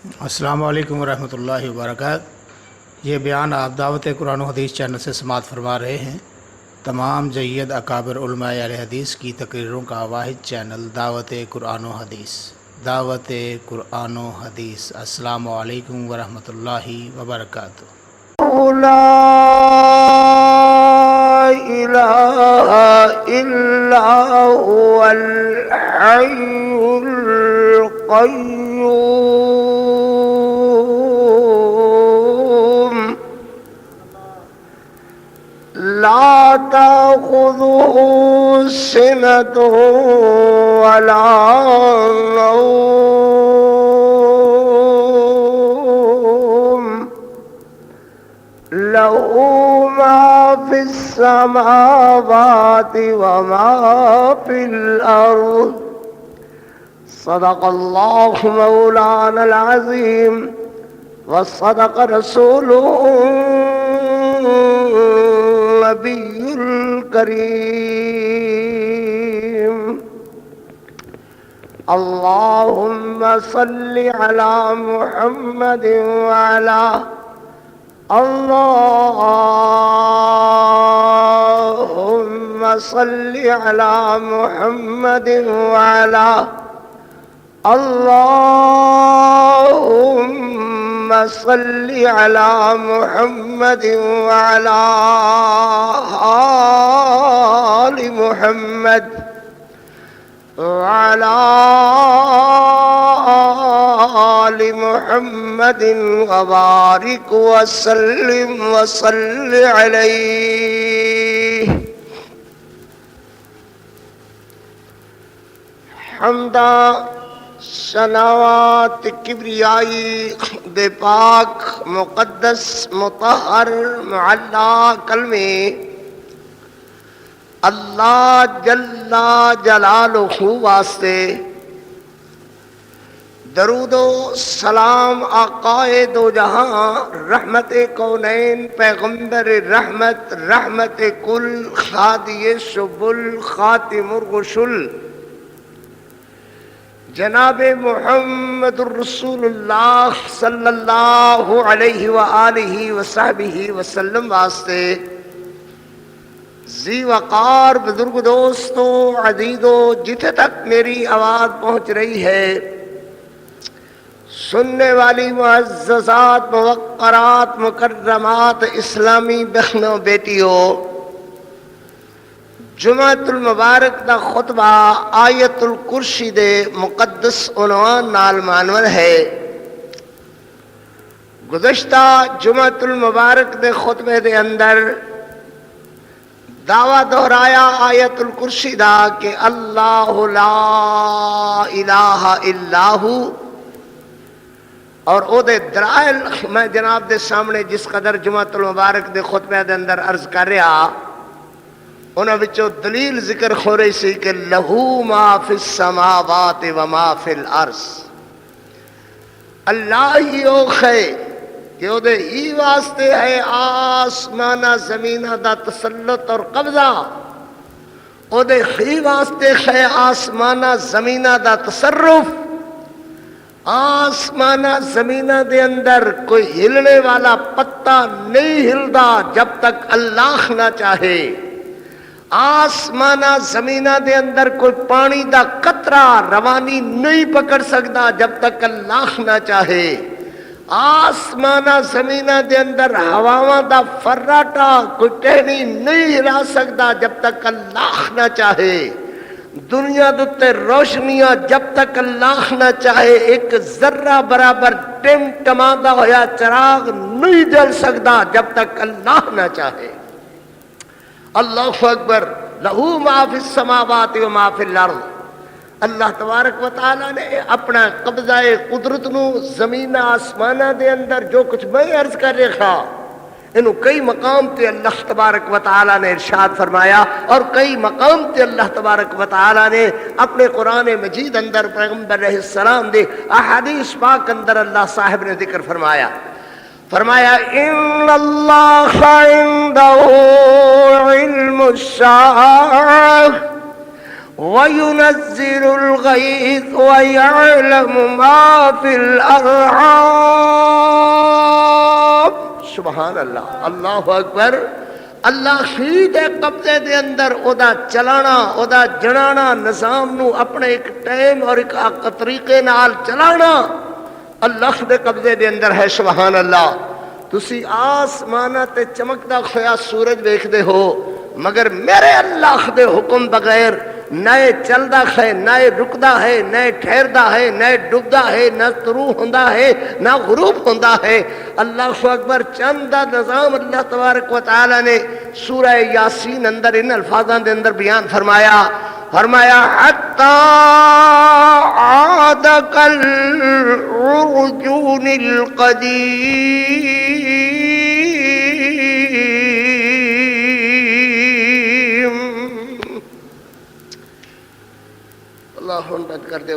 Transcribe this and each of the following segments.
السلام علیکم ورحمۃ اللہ وبرکاتہ۔ یہ بیان آپ دعوت قرآن و حدیث چینل سے سماعت فرما رہے ہیں۔ تمام جید اکابر علماء اہل حدیث کی تقریروں کا واحد چینل دعوت قرآن و حدیث۔ دعوت قرآن و حدیث۔ السلام علیکم ورحمۃ اللہ وبرکاتہ۔ لا إله إلا هو الحي القيوم لا تأخذه سنة ولا نوم له ما في السماوات وما في الأرض صدق الله مولانا العظيم وصدق رسوله النبي الكريم اللهم صل على محمد وعلى اللهم صل على محمد وعلى اللهم صل على محمد وعلى آل محمد وعلى آل محمد وبارك وسلم وصل عليه حمدا صلوات کبریائی دے پاک مقدس مطہر معلا کلمے اللہ جل جلالہ واسطے درود و سلام آقائے دو جہاں رحمت کونین پیغمبر رحمت رحمت کل خادی سبل خاتم الرسل جناب محمد الرسول اللہ صلی اللہ علیہ وآلہ وصحبہ وسلم واسطے ذی وقار بزرگ دوستوں عزیزوں جتھے تک میری آواز پہنچ رہی ہے، سننے والی معززات موقرات مکرمات اسلامی بہنوں بیٹیوں، جمعۃ المبارک دا خطبہ آیت الکرسی دے مقدس عنوان نال مانور ہے۔ گزشتہ جمعۃ المبارک دے خطبے دے اندر دعویٰ دہرایا آیت الکرسی دا کہ اللہ لا الہ الا ہو، اور او دے درائل میں جناب دے سامنے جس قدر جمعۃ المبارک دے خطبے دے اندر عرض کر رہا، انہاں وچوں دلیل ذکر ہو رہی سی کہ لہو ما فی السماوات وما فی الارض، اللہ ہی او ہے کہ او دے ہی واسطے ہے آسمانہ زمینہ دا تسلط اور قبضہ، او دے ہی واسطے ہے آسمانہ زمینہ دا تصرف۔ آسمانہ زمینہ دے اندر کوئی ہلنے والا پتا نہیں ہلدا جب تک اللہ نہ چاہے، آسمانہ زمینہ دے اندر کوئی پانی دا قطرہ روانی نہیں پکڑ سکتا جب تک اللہ نہ چاہے، آسمانہ زمینہ دے اندر ہواواں دا فراٹا کوئی ٹہنی نہیں ہلا سکتا جب تک اللہ نہ چاہے، دنیا دے روشنیاں جب تک اللہ نہ چاہے ایک ذرہ برابر ٹمٹماتا ہویا چراغ نہیں جل سکتا جب تک اللہ نہ چاہے۔ اللہ اکبر، لہو ما فی السماوات و ما فی الارض۔ اللہ تبارک و تعالی نے اپنا قبضہ قدرت نو زمین آسمانہ دے اندر جو کچھ میں عرض کر رہا، انہوں کئی مقام تے اللہ تبارک و تعالی نے ارشاد فرمایا، اور کئی مقام تے اللہ تبارک و تعالی نے اپنے قرآن مجید اندر پیغمبر علیہ السلام دے احادیث پاک اندر اللہ صاحب نے ذکر فرمایا ان اللہ عنده علم الساعة وَيُنَزِّلُ الْغَيْثَ وَيَعْلَمُ مَا فِي الْأَرْحَامِ. سبحان اللہ، اللہ اکبر. اللہ ہی دے قبضے دے اندر او دا چلانا، او دا جنانا نظام نو اپنے ایک ٹائم اور ایک طریقے نال چلانا اللہ دے قبضے دے اندر ہے. سبحان اللہ. تسی آسمانہ تے چمکدا کھویا سورج ویکھدے ہو، مگر میرے اللہ دے حکم بغیر نہ چلدا ہے، نہ رکدا ہے، نہ ٹھہردا ہے، نہ ڈبدا ہے، نہ طلوع ہوندا ہے، نہ غروب ہوندا ہے. اللہ اکبر. چند دا نظام اللہ تبارک و تعالی نے سورہ یاسین اندر ان الفاظاں دے اندر بیان فرمایا حتی عاد کالعرجون القدیم. اللہ بند کر دے،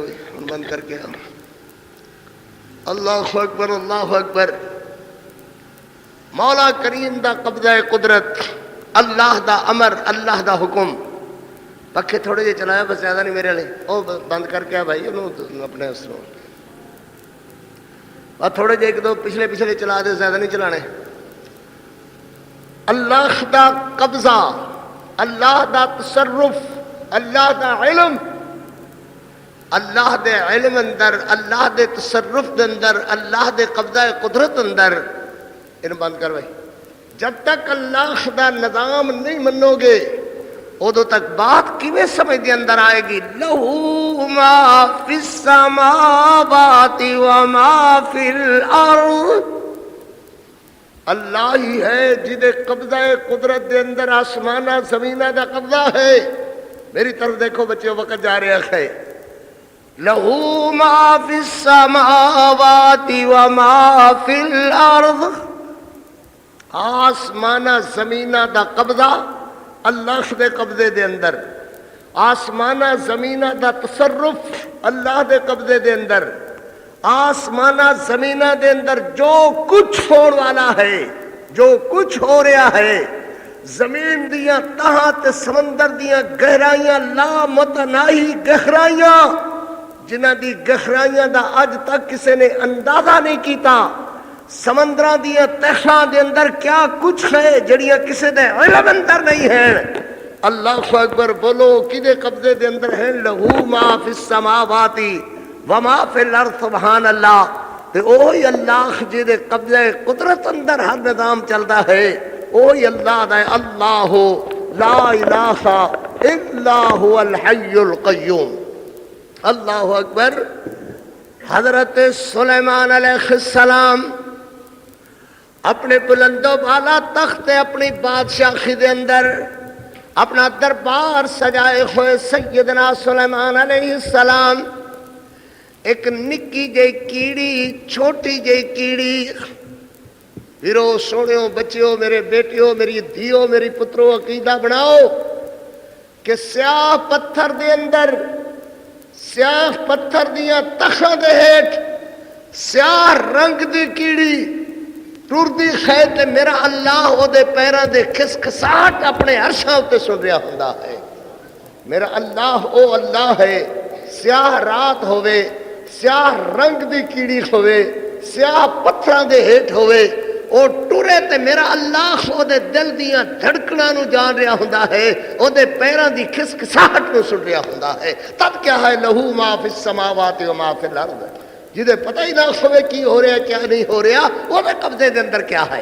بند کر کے. اللہ اکبر، اللہ اکبر. مولا کریم دا قبضہ قدرت، اللہ دا امر، اللہ دا حکم. پکھے تھوڑے جے چلایا بس، زیادہ نہیں میرے لئے. او بند کر کے بھائی انہوں اپنے اسلوں اور تھوڑے جے ایک دو پچھلے چلا دے، زیادہ نہیں چلانے. اللہ دا قبضہ، اللہ دا تصرف، اللہ دا علم، اللہ دے علم اندر، اللہ دے تصرف دے اندر، اللہ دے قبضہ قدرت اندر. ان بند کر بھائی. جب تک اللہ دا نظام نہیں منو گے ادو تک بات کیویں سمجھ دے اندر آئے گی. لہو ما فی السماوات وما فی الارض. اللہ ہی ہے جدے قبضہ قدرت دے اندر آسمانہ زمینہ دا قبضہ ہے. میری طرف دیکھو بچیوں، وقت جا رہے ہے. لہو ما فی السماوات وما فی الارض. آسمانہ زمینہ دا قبضہ اللہ دے قبضے دے اندر، آسمانہ زمینہ دا تصرف اللہ دے قبضے دے اندر. آسمانہ زمینہ دے اندر جو کچھ ہون والا ہے، جو کچھ ہو رہا ہے، زمین دیاں تہاں تے سمندر دیاں گہرائیاں، لا متناہی گہرائیاں، جنہ دی گہرائیاں دا اج تک کسی نے اندازہ نہیں کیتا. سمندراں دیاں تہاں دے اندر کیا کچھ ہے جڑیاں کسی دے علم اندر نہیں ہیں. اللہ اکبر. بولو کدے قبضے دے اندر ہیں؟ لہو ما فی السماوات وما فی الارض. سبحان اللہ. تے اوہی اللہ جدے قبضے قدرت اندر ہر نظام چلدا ہے، اوہی اللہ دا اللہ لا الہ الا هو الحی القیوم. اللہ اکبر. حضرت سلیمان علیہ السلام اپنے بلند و بالا تخت اپنی بادشاہی دے اندر اپنا دربار سجائے ہوئے سیدنا سلیمان علیہ السلام ایک نکی جے کیڑی، چھوٹی جے کیڑی. پھرو سونیو بچیو، میرے بیٹیو، میری دھیو، میری پترو، عقیدہ بناؤ کہ سیاہ پتھر دے اندر، سیاہ پتھر دیاں تخاں دے ہیٹھ سیاہ رنگ دی کیڑی ٹر دی خیر تے میرا اللہ او دے پیراں دے کھسکھساہٹ اپنے عرشاں تے سن رہا ہوندا ہے. میرا اللہ او اللہ ہے. سیاہ رات ہوئے، سیاہ رنگ دی کیڑی ہوئے، سیاہ پتھراں دے ہیٹھ ہوئے، او ٹرے تے میرا اللہ او دے دل دیاں دھڑکناں نو جان رہا ہوندا ہے، او دے پیراں دی کھسکھساہٹ نو سن رہا ہوندا ہے. تب کیا ہے لہو ما فی السماوات وما فی الارض. جدے پتہ ہی نہ ہوئے کی ہو رہا کیا نہیں ہو رہا، وہ دے قبضے دے اندر کیا ہے.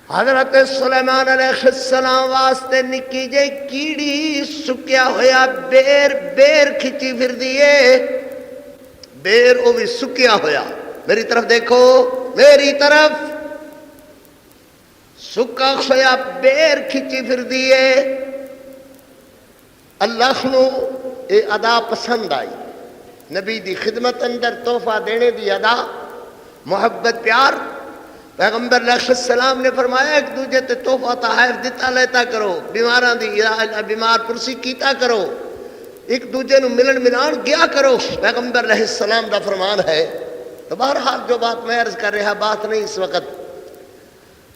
حضرت سلیمان علیہ السلام واسطے نکی جے کیڑی سکیا ہویا بیر کھچی پھر دیئے. بیر وہ بھی سکیا ہویا. میری طرف دیکھو، میری طرف. سکا ہویا بیر کھچی پھر دیئے. اللہ نو اے ادا پسند آئی. نبی دی خدمت اندر تحفہ دینے دی ادا، محبت، پیار. پیغمبر علیہ السلام نے فرمایا ایک دوجے تے تحفہ تحائف دیتا لیتا کرو، بیماراں دی بیمار پرسی کیتا کرو، ایک دوجے نو ملن ملان گیا کرو. پیغمبر علیہ السلام دا فرمان ہے. تو بہرحال جو بات میں عرض کر رہا بات نہیں اس وقت.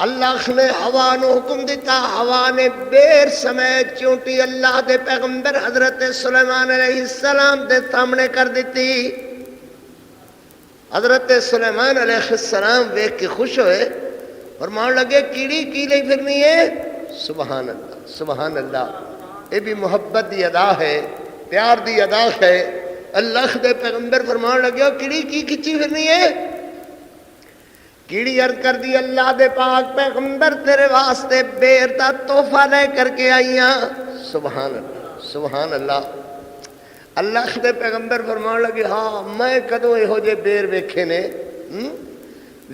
اللہ نے ہوا نو حکم دیتا، ہوا نے بیر سمیت چونٹی اللہ دے پیغمبر حضرت سلیمان علیہ السلام دے سامنے کر دیتی۔ حضرت سلیمان علیہ السلام ویکھ کے خوش ہوئے، فرمان لگے کیڑی کی لئی پھرنی ہے؟ سبحان اللہ سبحان اللہ، یہ بھی محبت دی ادا ہے، پیار دی ادا ہے۔ اللہ دے پیغمبر فرمان لگے کیڑی کی کھچی پھرنی ہے؟ کیڑی عرض کر دی اللہ دے پاک پیغمبر تیرے واسطے بیر دا تحفہ لے کر کے آئیاں۔ سبحان اللہ سبحان اللہ۔ اللہ دے پیغمبر فرمان لگے ہاں میں کدوں یہو جے بیر ویکھے نے،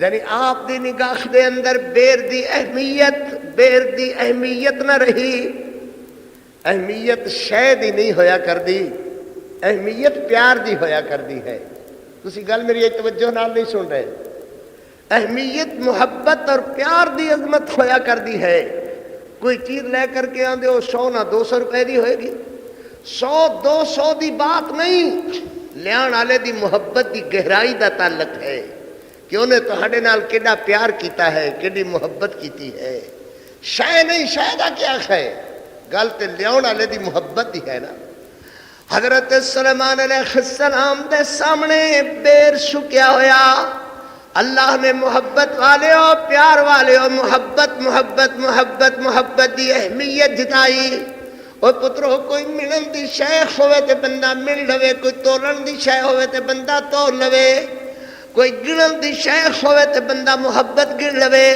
یعنی آپ دی نگاہ دے اندر بیر دی اہمیت نہ رہی۔ اہمیت شے دی نہیں ہویا کر دی، اہمیت پیار دی ہویا کر دی ہے۔ تسی گل میری توجہ نال نہیں سن رہے۔ اہمیت محبت اور پیار دی عظمت ہویا کر دی ہے۔ کوئی چیز لے کر کے آندے ہو 100 نہ 200 روپے دی ہوئے گی، 100 200 دی بات نہیں، لیان والے دی محبت دی گہرائی دا تعلق ہے کہ انہیں تہاڈے نال کیڈا پیار کیتا ہے، کیڈی محبت کیتی ہے۔ شے نہیں، شے دا کیا ہے، گل تے لیان والے دی محبت دی ہے نا۔ حضرت سلیمان علیہ السلام دے سامنے بیر سکیا ہویا، اللہ نے محبت والے ہو پیار والے ہو محبت محبت محبت محبت دی اہمیت جتائی۔ اور پترو کوئی ملن دی شیخ ہوئے تے بندہ مل لوے، کوئی تولن دی شیخ ہوئے تے بندہ تول لوے، کوئی گنن دی شیخ ہوئے تے بندہ محبت گن لوے۔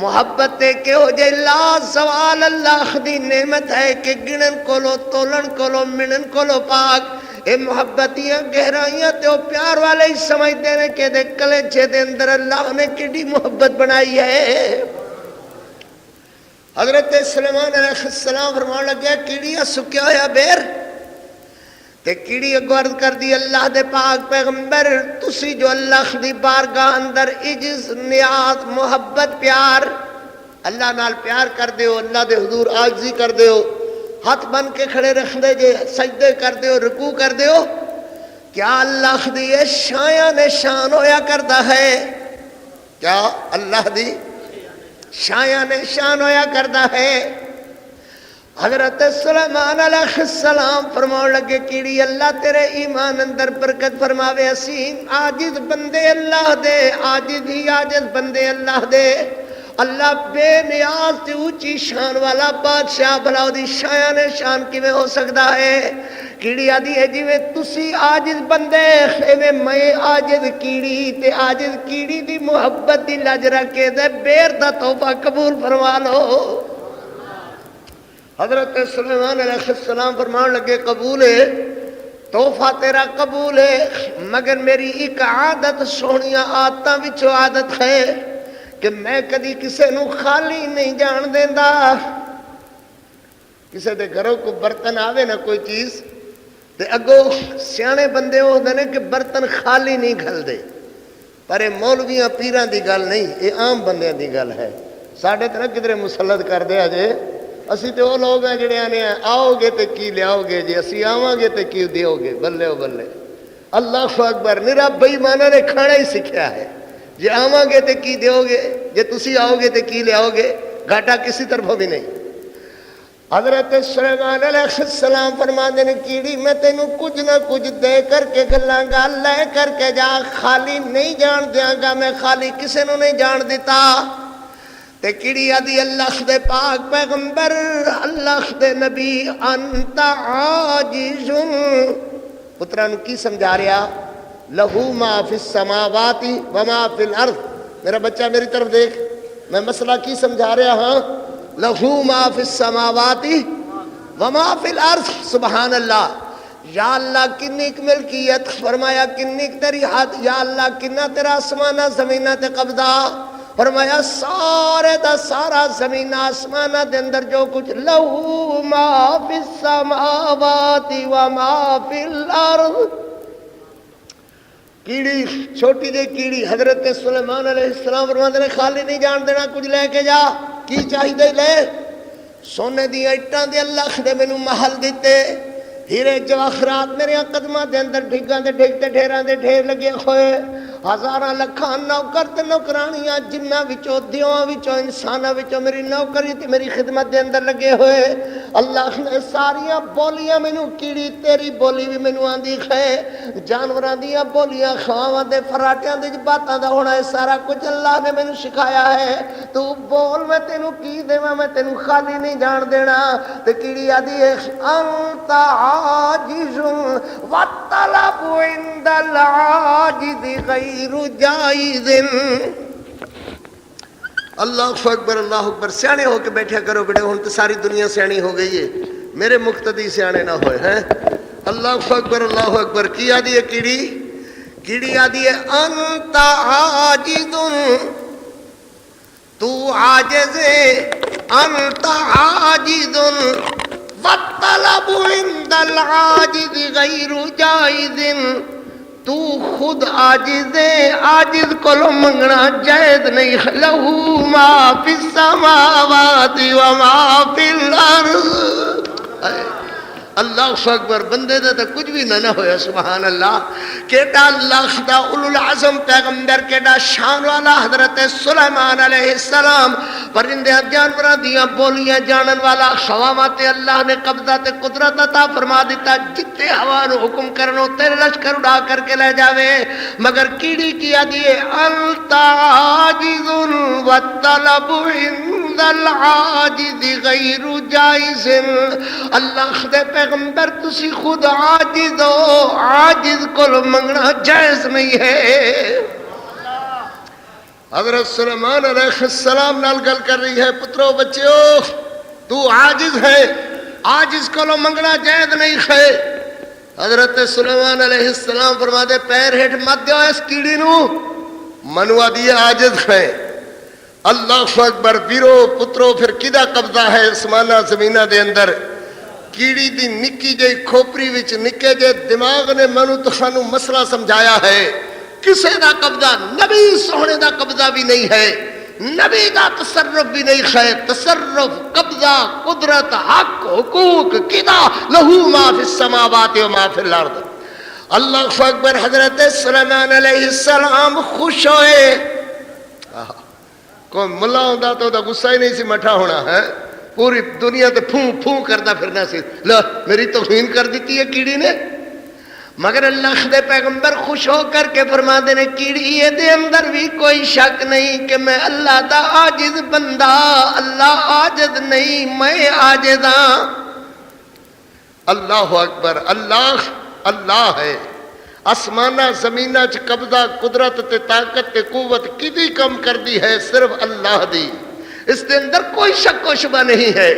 محبت کہ ہو جائے لا زوال اللہ دی نعمت ہے کہ گنن کولو تولن کولو ملن کولو پاک۔ اے محبتیاں گہرائیاں تے او پیار والے ہی سمجھتے ہیں کہ دے کلیجے دے اندر اللہ نے کیڑی محبت بنائی ہے۔ حضرت سلیمان علیہ السلام فرمان لگے کیڑی سکیا ہویا بیر تے کیڑی عرض کر دی اللہ دے پاک پیغمبر تسی جو اللہ دی بارگاہ اندر عجز نیاز محبت پیار اللہ نال پیار کر دیو، اللہ دے حضور عاجزی کر دیو، ہاتھ بن کے کھڑے رکھ دے جے، سجدے کر دیو، رکوع کر دیو، کیا اللہ دی یہ شایان شان ہویا کرتا ہے؟ کیا اللہ دی شایان شان ہویا کرتا ہے؟ حضرت سلیمان علیہ السلام فرمان لگے کیڑی اللہ تیرے ایمان اندر برکت فرماوے، اسی عاجز بندے اللہ دے، عاجز ہی عاجز بندے اللہ دے، اللہ بے نیاز تے اونچی شان والا بادشاہ بھلا دی شایان شان کیویں ہو سکتا ہے؟ کیڑی آدھی ہے جی میں تسی عاجز بندے ایویں میں عاجز کیڑی تے عاجز کیڑی دی محبت دی لج رکھ کے دے بیر دا توبہ قبول فرما لو۔ حضرت سلیمان علیہ السلام فرمان لگے قبول ہے، توفہ تیرا قبول ہے، مگر میری ایک عادت سونیاں عادتاں وچوں عادت ہے کہ میں کدی کسے نو خالی نہیں جان دیندا۔ کسے دے گھروں کو برتن آوے نہ کوئی چیز تے اگو سیانے بندے ہوندے نے کہ برتن خالی نہیں گھل دے، پر یہ مولویاں پیراں دی گل نہیں، یہ عام بندیاں دی گل ہے۔ ساڈے تے نہ کدھرے مسلط کر دیا جے، اسی تے وہ لوگ ہیں جڑے آنے ہیں آؤ گے تے کی لیاؤ گے جی، اسی آواں گے تے کی دیو گے، بلے او بلے۔ اللہ اکبر، میرا بے ایماناں نے کھانا ہی سکھیا ہے، جی آواں گے تے کی دیو گے، جی تسی آؤ گے تے کی لیاؤ گے، گھاٹا کسی طرفوں بھی نہیں۔ حضرت سلیمان علیہ السلام فرماندے نے کیڑی میں تینوں کچھ نہ کچھ دے کر کے گلاں گا، لے کر کے جا، خالی نہیں جان دیاں گا، میں خالی کسے نو نہیں جان دیتا۔ تے کیڑی آدھی اللہ دے پاک پیغمبر اللہ دے نبی انت عاجز، پترا نو کی سمجھا رہا؟ لہو ما فی السماوات وما فی الارض، میرا بچہ میری طرف دیکھ، میں مسئلہ کی سمجھا رہا ہاں؟ لہو ما فی السماوات وما فی الارض، سبحان اللہ۔ یا اللہ کنی ملکیت، فرمایا کنی تیری ہاتھ، یا اللہ کنا تیرا آسمانہ زمینہ تے قبضہ، فرمایا سارے دا سارا زمین آسمانہ دے اندر جو کچھ، لہو ما فی السماوات وما فی الارض۔ کیڑی چھوٹی جے کیڑی حضرت سلیمان علیہ السلام فرماتے نے خالی نہیں جان دینا، کچھ لے کے جا، کی چاہیے لے؟ سونے دی اٹاں دے اللہ دے مینوں محل دیتے، ہیرے جواہرات میرے قدماں دے اندر ڈھگاں دے ڈھگ تے ڈھیراں دے ڈھیر لگے ہوئے، ہزاراں لکھاں نوکر تے نوکرانیاں جنہاں وچوں دیواں وچوں انساناں وچوں میری نوکری تے میری خدمت دے اندر لگے ہوئے اللہ نے ساریاں بولیاں مینوں کیڑی تیری بولی بھی مینوں آندی ہے جانوراں دیاں بولیاں خواواں دے فراٹیاں دے باتاں دا ہونا ہے سارا کچھ اللہ نے مینوں سکھایا ہے تو بول میں تینوں کی دیواں میں تینوں خالی نہیں جان دینا تے کیڑی آدی ہے انت عاجز والطلب عند العاجز غیر جائز اللہ اکبر سیانے ہو کے بیٹھا کرو بیٹے ہن تو ساری دنیا سیانی ہو گئی ہے میرے مقتدی سیانے نہ ہوئے ہیں اللہ اکبر کی آدی ہے کیڑی آدی ہے انت عاجز تو عاجز انت عاجز والطلب عند العاجز غیر جائز تو خود عاجز ہے عاجز کو منگنا جائز نہیں لہو ما فی السماوات و ما فی الارض اللہ اکبر بندے دا تو کچھ بھی نہ ہویا سبحان اللہ کیڑا اللہ دا اولو العظم پیغمبر کیڑا شان والا حضرت سلیمان علیہ السلام پرندے جانوراں دیاں بولیاں جانن والا ہواواں تے اللہ نے قبضہ تے قدرت عطا فرما دیتا جتے ہوا نو حکم کرنو تیرے لشکر اڑا کر کے لے جاوے مگر کیڑی کیا دیے انت عاجز والطلب عند العاجز غیر جائز اللہ دے پیغمبر تسی خود عاجز ہو عاجز کو منگنا جائز نہیں ہے حضرت سلیمان علیہ السلام نال گل کر رہی ہے پترو بچیو تو عاجز ہے عاجز کو منگنا جائز نہیں ہے حضرت سلیمان علیہ السلام فرما دے پیر ہیٹ مت دیو اس کیڑی نو منوا دیا عاجز ہے اللہ اکبر ویرو پترو پھر کدا قبضہ ہے اسمانہ زمینہ دے اندر کیڑی دی نکی جے کھوپری وچ نکے جے دماغ نے منو تسانو مسئلہ سمجھایا ہے کسے دا قبضہ نبی سونے دا قبضہ بھی نہیں ہے نبی دا تصرف بھی نہیں ہے تصرف قبضہ قدرت حق حقوق کدا لہو ما فی السماوات و ما فی الارض اللہ اکبر حضرت سلیمان علیہ السلام خوش ہوئے کوئی ملا ہوندا تو دا غصہ ہی نہیں سی مٹھا ہونا ہے پوری دنیا تے پھوں پھوں کردا پھرنا سی لو میری توہین کر دیتی ہے کیڑی نے مگر اللہ دے پیغمبر خوش ہو کر کے فرما دے نے کیڑی دے اندر بھی کوئی شک نہیں کہ میں اللہ دا عاجز بندہ اللہ عاجز نہیں میں عاجز ہاں اللہ اکبر اللہ ہے آسمانہ زمینہ چ قبضہ قدرت تے طاقت تے قوت کدی کم کر دی ہے صرف اللہ دی اس کے اندر کوئی شک و شبہ نہیں ہے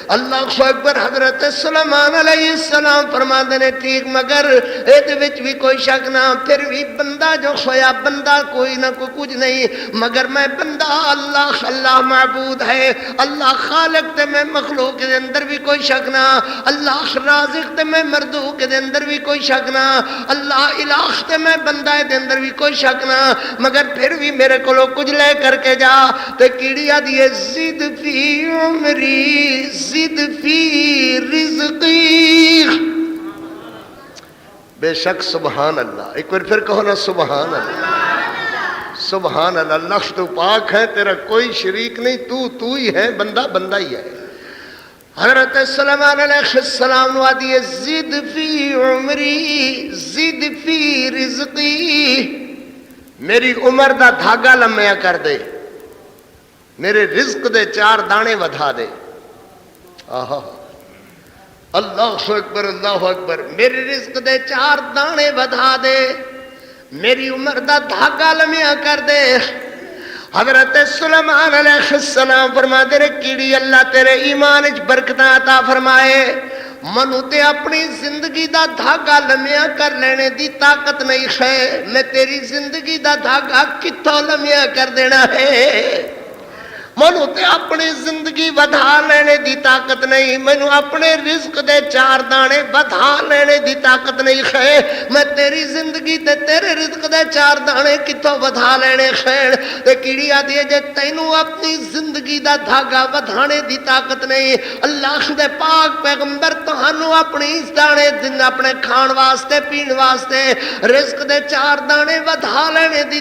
اللہ اکبر حضرت سلیمان علیہ السلام فرما دینے ٹھیک مگر ایدے وچ بھی کوئی شک نہ پھر بھی بندہ جو خویا بندہ کوئی نہ کوئی کچھ نہیں مگر میں بندہ اللہ معبود ہے اللہ خالق تے میں مخلوق کے اندر بھی کوئی شک نہ اللہ رازق تے میں مردوق کے اندر بھی کوئی شک نہ اللہ الہ تے میں بندہ دے اندر بھی کوئی شک نہ مگر پھر بھی میرے کو کچھ لے کر کے جا تے کیڑی آدھی ہے زد فی عمری زد فی رزقی بے شک سبحان اللہ ایک بار پھر کہو نا سبحان اللہ سبحان اللہ اللہ تو پاک ہے تیرا کوئی شریک نہیں تو ہی ہے بندہ بندہ ہی ہے حضرت سلیمان علیہ السلام وادی زد فی عمری زد فی رزقی میری عمر دا دھاگا لمیا کر دے میرے رزق دے 4 دانے ودھا دے آہا اللہ اکبر میرے رزق دے 4 دانے ودھا دے میری عمر دا دھاگا لمیا کر دے حضرت سلیمان علیہ السلام فرما دے کیڑی اللہ تیرے ایمان وچ برکتاں عطا فرمائے منو تے اپنی زندگی دا دھاگا لمیا کر لینے دی طاقت نہیں ہے میں تیری زندگی دا دھاگا کتھوں لمیا کر دینا ہے ਮੈਨੂੰ ਤੇ ਆਪਣੀ ਜ਼ਿੰਦਗੀ ਵਧਾ ਲੈਣੇ ਦੀ ਤਾਕਤ ਨਹੀਂ, ਮੈਨੂੰ ਆਪਣੇ ਰਿਜ਼ਕ ਦੇ 4 ਦਾਣੇ ਵਧਾ ਲੈਣੇ ਦੀ ਤਾਕਤ ਨਹੀਂ ਹੈ। ਮੈਂ ਤੇਰੀ ਜ਼ਿੰਦਗੀ ਤੇ ਤੇਰੇ ਰਿਜ਼ਕ ਦੇ 4 ਦਾਣੇ ਕਿੱਥੋਂ ਵਧਾ ਲੈਣੇ ਖੈਰ। ਤੇ ਕੀੜੀ ਆਦੀ ਹੈ ਜੇ ਤੈਨੂੰ ਆਪਣੀ ਜ਼ਿੰਦਗੀ ਦਾ ਧਾਗਾ ਵਧਾਣੇ ਦੀ ਤਾਕਤ ਨਹੀਂ, ਅੱਲਾਹ ਦੇ ਪਾਕ ਪੈਗੰਬਰ ਤੁਹਾਨੂੰ ਆਪਣੀ ਇਸ ਦਾਣੇ ਦਿਨ ਆਪਣੇ ਖਾਣ ਵਾਸਤੇ ਪੀਣ ਵਾਸਤੇ ਰਿਜ਼ਕ ਦੇ 4 ਦਾਣੇ ਵਧਾ ਲੈਣੇ ਦੀ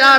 4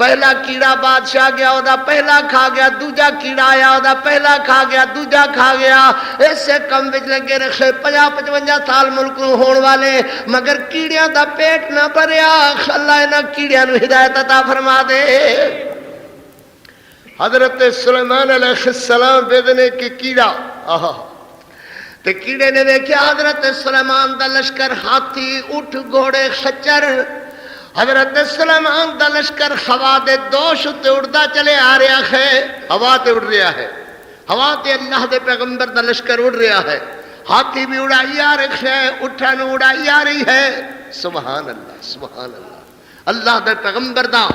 پہلا کیڑا بادشاہ گیا وہ پہلا کھا گیا، دوجا کیڑا آیا وہ پہلا کھا گیا، دوجا کھا گیا، اسے کم وچ لگے رکھے 50-55 سال ملک نو ہون والے، مگر کیڑیاں دا پیٹ نہ بھریا۔ اللہ انہاں کیڑیاں نو ہدایت عطا فرما دے۔ حضرت سلیمان علیہ السلام بدنے کی کیڑا تے کیڑے نے دیکھا حضرت سلیمان دا لشکر، ہاتھی، اٹھ، گھوڑے، خچر، حضرت سلیمان دا لشکر ہوا دے دوش تے اڑدا چلے آ رہا ہے، ہوا تے اڑ رہا ہے، ہوا تے اللہ دے پیغمبر دا لشکر اڑ رہا ہے، ہاتھی بھی اڑائی آ رہا ہے، اٹھا نو اڑائی آ رہی ہے۔ سبحان اللہ، سبحان اللہ، اللہ دے پیغمبر دا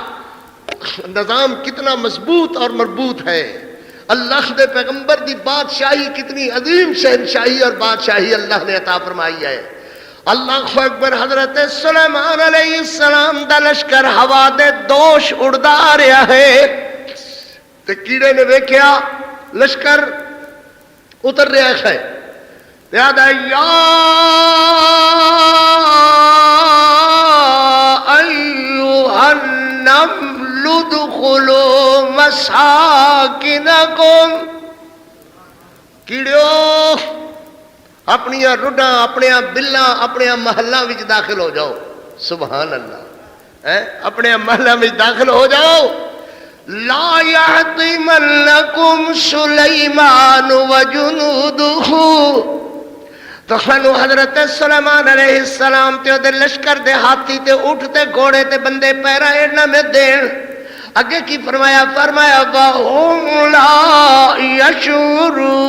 نظام کتنا مضبوط اور مربوط ہے، اللہ دے پیغمبر دی بادشاہی کتنی عظیم شہنشاہی اور بادشاہی اللہ نے عطا فرمائی ہے۔ اللہ اکبر۔ حضرت سلیمان علیہ السلام دا لشکر ہوا دے دوش اڑدا آ رہا ہے تے کیڑے نے ویکھیا لشکر اتر رہا ہے، یاد ہے یا ایھا النمل ادخلوا مساکنکم، کیڑیو اپنی رڈاں، اپنے بلاں، اپنے محلاں وچ داخل ہو جاؤ۔ سبحان اللہ، اپنے محلاں وچ داخل ہو جاؤ۔ لا یحطمنکم سلیمان وجنودہ، تو خانو حضرت سلیمان علیہ السلام تے دے لشکر دے ہاتھی تے اٹھ تے گھوڑے تے بندے پیرا ایڑنا میں دین۔ اگے کی فرمایا؟ فرمایا وَهُمْ لَا يَشْعُرُونَ۔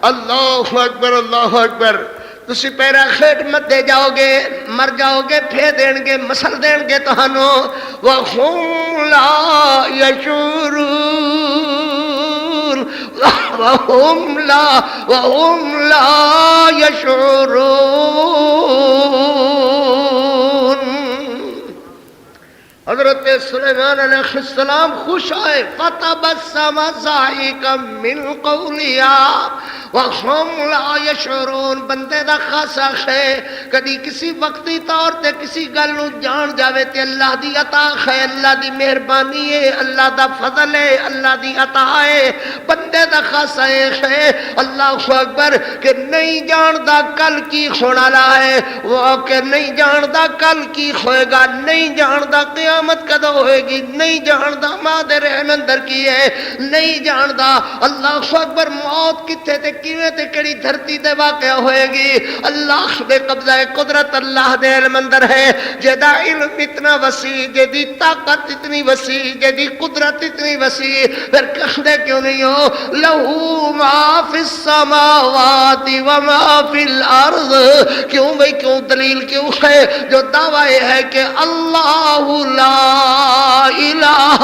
اللہ اکبر، اللہ اکبر۔ تسی پیرا کھیٹ مت دے جاؤ گے، مر جاؤ گے، پھے دین گے، مسل دین گے تہانوں۔ وَهُمْ لَا يَشْعُرُونَ، وَهُمْ لَا يَشْعُرُونَ۔ حضرت سلیمان علیہ السلام خوش آئے، فَتَبَسَّمَ ضَاحِكًا مِّن قَوْلِهَا وَهُمْ لَا يَشْعُرُونَ۔ بندے دا خاصا ہے کدی کسی وقتی طور تے کسی گل نو جان جاوے تے اللہ دی عطا ہے، اللہ دی مہربانی ہے، اللہ دا فضل ہے، اللہ دی عطا ہے۔ بندے دا خاصا ہے اللہ اکبر کہ نہیں جاندا کل کی ہونے والا ہے، وہ کہ نہیں جاندا کل کی ہوئے گا، نہیں جاندا قیامت کدو ہوئے گی، نہیں جاندا مادر رحم اندر کی ہے، نہیں جاندا اللہ اکبر موت کتھے تے کیویں تے کیڑی دھرتی تے واقع ہوئے گی۔ اللہ دے قبضہ قدرت اللہ دے علم اندر ہے، جدا علم اتنا وسیع، جدی طاقت اتنی وسیع، جدی قدرت اتنی وسیع، پھر کہندے کیوں نہیں ہو لہو ما فی السماوات وما فی الارض؟ کیوں بھئی کیوں؟ دلیل کیوں ہے؟ جو دعویٰ ہے کہ اللہ لا الہ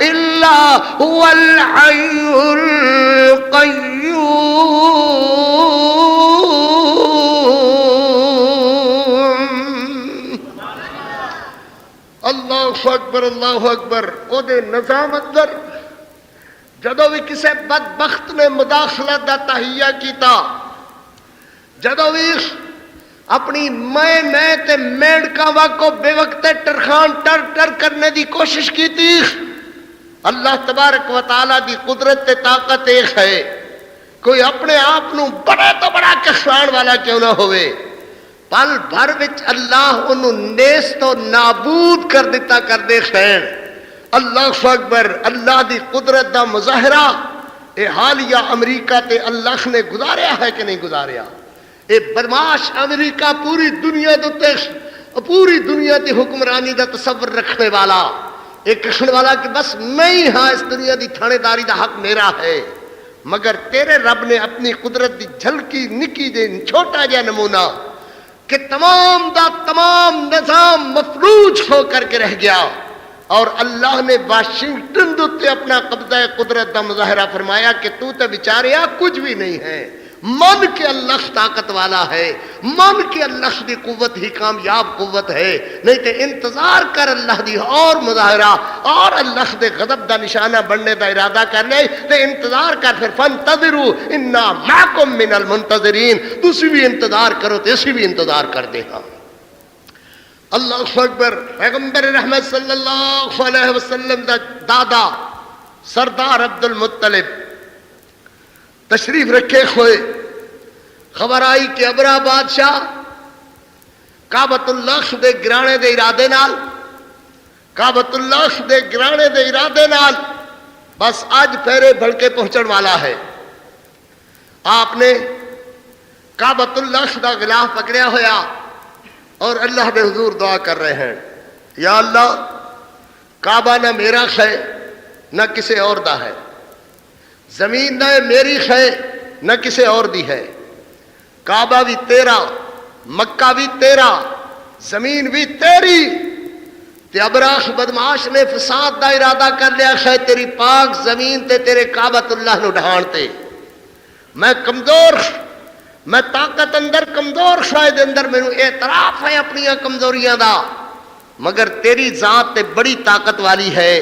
الا هو الحی القیوم۔ اللہ اکبر، اللہ اکبر۔ او دے نظام اندر جدو بھی کسے بدبخت نے مداخلت دا تہیہ کیتا، جدو بھی اپنی میں تے میڑکاں واکو بے وقت ٹرخان ٹر ٹر کرنے دی کوشش کی تھی، اللہ تبارک و تعالی دی قدرت تے طاقت ایک ہے، کوئی اپنے آپ نو بڑا تو بڑا کسان والا کیوں نہ ہوئے، پل بھر وچ اللہ انہوں نیست و نابود کر دیتا کر دے خیر۔ اللہ اکبر۔ اللہ دی قدرت دا مظاہرہ اے حالیہ امریکہ تے اللہ نے گزاریا ہے کہ نہیں گزاریا؟ اے بدماش امریکہ پوری دنیا دے پوری دنیا دی حکمرانی دا تصور رکھنے والا، ایک کہنے والا کہ بس میں ہی ہاں، اس دنیا دی تھانے داری دا حق میرا ہے، مگر تیرے رب نے اپنی قدرت دی جھلکی نکی دے چھوٹا جا نمونہ کہ تمام دا تمام نظام مفلوج ہو کر کے رہ گیا، اور اللہ نے واشنگٹن دوتے اپنا قبضہ قدرت دا مظاہرہ فرمایا کہ تو تے بیچاریا کچھ بھی نہیں ہے، من کے اللہ طاقت والا ہے، من کے اللہ دی قوت ہی کامیاب قوت ہے، نہیں تے انتظار کر اللہ دی اور مظاہرہ اور اللہ دے غضب دا نشانہ بننے دا ارادہ کر لے تے انتظار کر، پھر فانتظروا انا معکم من المنتظرین، تسی بھی انتظار کرو تے اسی بھی انتظار کر دے ہاں۔ اللہ اکبر۔ پیغمبر رحمت صلی اللہ علیہ وسلم دا دادا سردار عبد المطلب تشریف رکھے ہوئے، خبر آئی کہ ابرہ بادشاہ کعبۃ اللہ دے گرانے دے ارادے نال، کعبۃ اللہ دے گرانے دے ارادے نال بس آج پھیرے بڑھ کے پہنچن والا ہے۔ آپ نے کعبۃ اللہ دا غلاف پکڑیا ہویا اور اللہ دے حضور دعا کر رہے ہیں، یا اللہ کعبہ نہ میرا ہے نہ کسی اور دا ہے، زمین نہ میری ہے نہ کسی اور دی ہے، کعبہ بھی تیرا، مکہ بھی تیرا، زمین بھی تیری، تے ابراہ بدماش نے فساد دا ارادہ کر لیا ہے تیری پاک زمین تے تیرے کعبۃ اللہ نو ڈھانتے۔ میں کمزور، میں طاقت اندر کمزور، شاید اندر میں اعتراف ہے اپنی کمزوریاں دا، مگر تیری ذات تے بڑی طاقت والی ہے،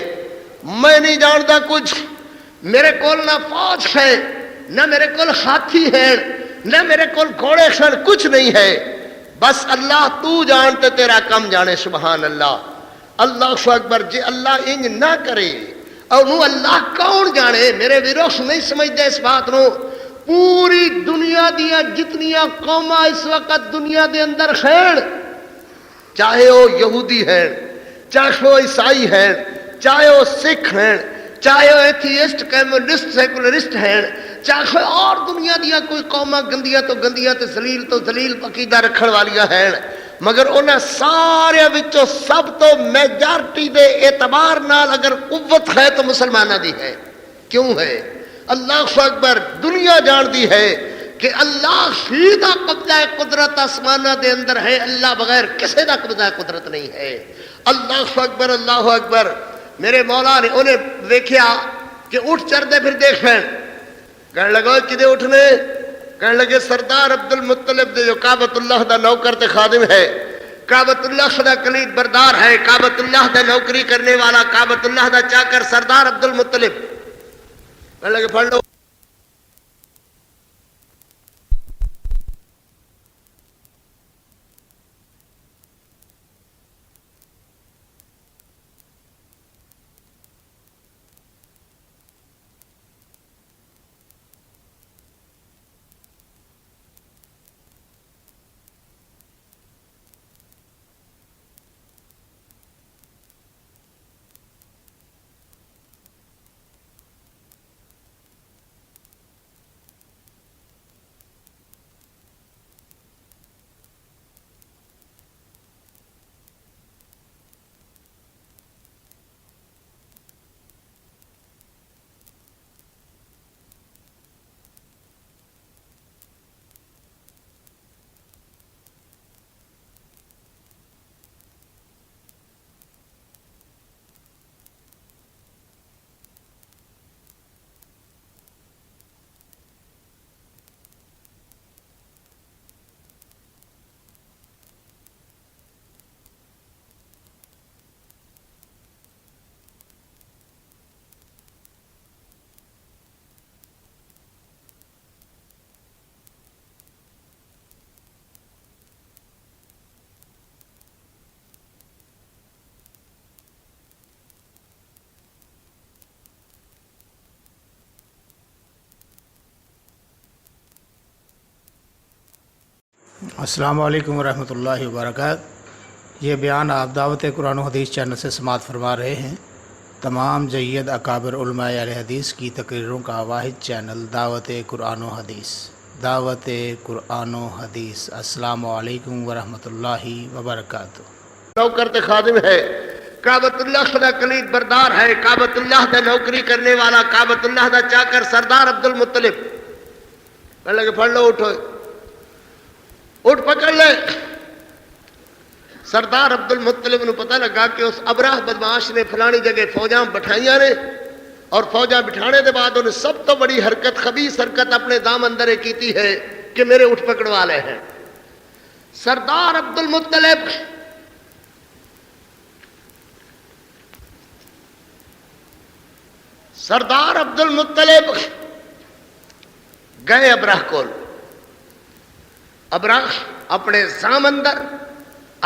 میں نہیں جانتا کچھ، میرے کول نہ فوج ہے نہ میرے کول ہاتھی ہے نہ میرے کول گھوڑے ہیں، کچھ نہیں ہے، بس اللہ تو جانتے تیرا کم جانے۔ سبحان اللہ، اللہ اکبر۔ جی اللہ انج نہ کرے اور وہ اللہ کون جانے، میرے ویروس نہیں سمجھتے اس بات نو، پوری دنیا دیا جتنیاں قوماں اس وقت دنیا دے اندر ہیں، چاہے وہ یہودی ہیں، چاہے وہ عیسائی ہیں، چاہے وہ سکھ ہیں، چاہے وہ ایتھیسٹ، کمیونسٹ، سیکولرسٹ ہیں، چاہے اور دنیا دیا کوئی قوماں گندیاں تو ذلیل عقیدہ رکھن والیاں ہیں، مگر انہاں سارے وچوں سب تو میجارٹی دے اعتبار نال اگر قوت ہے تو مسلمانہ دی ہے۔ کیوں ہے؟ اللہ اکبر۔ دنیا جان دی ہے کہ اللہ ہی دا قبضہ قدرت آسمانہ دے اندر ہے، اللہ بغیر کسے دا قبضہ قدرت نہیں ہے۔ اللہ اکبر، اللہ اکبر۔ میرے مولا نے انہیں دیکھیا کہ اٹھ چر دے، پھر دیکھیں، کہنے لگا کدے اٹھنے؟ کہنے لگے سردار عبد المطلب دے جو کعبۃ اللہ دا نوکر تے خادم ہے، کعبۃ اللہ دا کلید بردار ہے، کعبۃ اللہ دا نوکری کرنے والا، کعبۃ اللہ دا چاکر سردار عبد المطلب، کہنے لگے پڑھ لو۔ السلام علیکم ورحمۃ اللہ وبرکاتہ۔ یہ بیان آپ دعوت قرآن و حدیث چینل سے سماعت فرما رہے ہیں۔ تمام جید اکابر علماء اہل حدیث کی تقریروں کا واحد چینل دعوت قرآن و حدیث، دعوت قرآن و حدیث۔ السلام علیکم ورحمۃ اللہ وبرکاتہ۔ نوکر تے خادم ہے، کعبۃ اللہ دا کلید بردار ہے، کعبۃ اللہ دا نوکری کرنے والا، کعبۃ اللہ دا چاکر سردار عبد المطلب، کہنے لگے پڑھ لو، اٹھو، اٹھ پکڑ لے۔ سردار عبد المطلب نو پتہ لگا کہ اس ابراہ بدماش نے فلانی جگہ فوجاں بٹھائیاں نے اور فوجاں بٹھانے دے بعد انہیں سب تو بڑی حرکت خبیث حرکت اپنے دام اندر کیتی ہے کہ میرے اٹھ پکڑ والے ہیں. سردار عبد المطلب گئے ابراہ کول. ابراہ اپنے زام اندر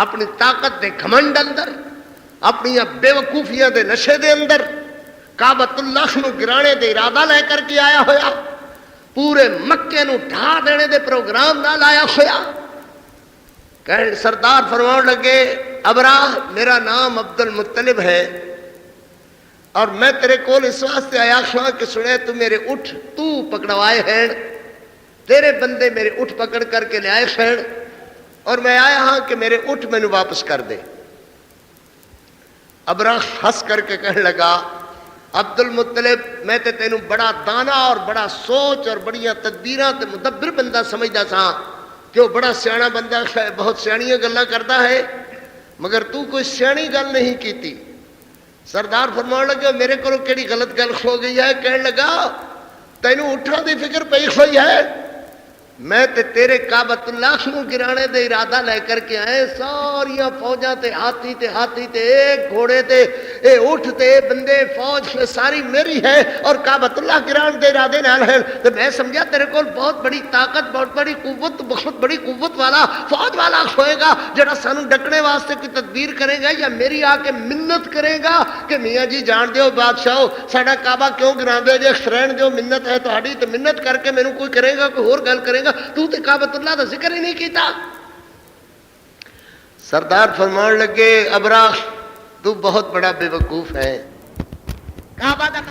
اپنی طاقت دے گھمنڈ اندر اپنی بے وقوفیاں دے نشے دے اندر کعبۃ اللہ نو گرانے دے ارادہ لے کر کے آیا ہویا. پورے مکے نو ڈھا دینے دے پروگرام نال آیا ہویا. سردار فرمان لگے ابراہ میرا نام عبد المطلب ہے اور میں تیرے کول اس واسطے آیا ہوں کہ سنے تو میرے اٹھ تو پکڑوائے ہیں, تیرے بندے میرے اٹھ پکڑ کر کے لے آئے ہیں اور میں آیا ہاں کہ میرے اٹھ میں نے واپس کر دے. ابراہ ہنس کر کے کہنے لگا عبد المطلب میں تے تینوں بڑا دانا اور بڑا سوچ اور بڑیاں تدبیراں تے مدبر بندہ سمجھدا سا کہ وہ بڑا سیاںا بندہ ہے, بہت سیاںیاں گلاں کردا ہے, مگر تو کوئی سیاںی گل نہیں کیتی. سردار فرمان لگا میرے کو کیڑی غلط گل ہو گئی ہے. کہنے لگا تینوں اٹھا دی فکر پئی ہوئی ہے, میں تے تیرے کعبۃ اللہ نو گرانے دے ارادہ لے کر کے آئے. ساریاں فوجاں تے ہاتھی تے ایک گھوڑے تے اے اٹھ تے بندے فوج ساری میری ہے اور کعبۃ اللہ گران دے ارادے نال ہے. تے میں سمجھا تیرے کول بہت بڑی طاقت بہت بڑی قوت بہت بڑی قوت والا فوج والا ہوئے گا جڑا سانو ڈکنے واسطے کوئی تدبیر کرے گا یا میری آ کے منت کرے گا کہ میاں جی جان دیو بادشاہ ساڈا کعبہ کیوں گراندے جے خرین جو منت ہے تہاڈی تے منت کر کے مینوں کوئی کرے گا کوئی ہور گل کرے گا تو تے کعبۃ اللہ دا ذکر ہی نہیں کیتا. سردار فرمان لگے ابراہ تو بہت بڑا بے وقوف ہے. کعبہ دا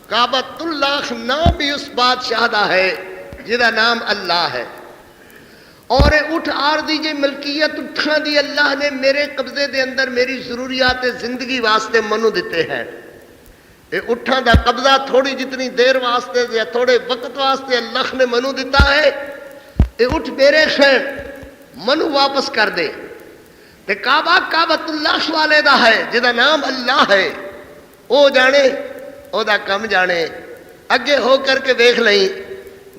کعبۃ اللہ نام بھی اس بادشاہ دا ہے جدا نام اللہ ہے اور اٹھ عارضی جی ملکیت اٹھاں دی اللہ نے میرے قبضے دے اندر میری ضروریات زندگی واسطے منو دیتے ہیں. اے اٹھاں دا قبضہ تھوڑی جتنی دیر واسطے یا تھوڑے وقت واسطے اللہ نے منو دیتا ہے. اے اٹھ میرے خیر منو واپس کر دے. تے کعبہ کعبۃ اللہ والے دا ہے جدا نام اللہ ہے. او جانے او دا کم جانے اگے ہو کر کے دیکھ لیں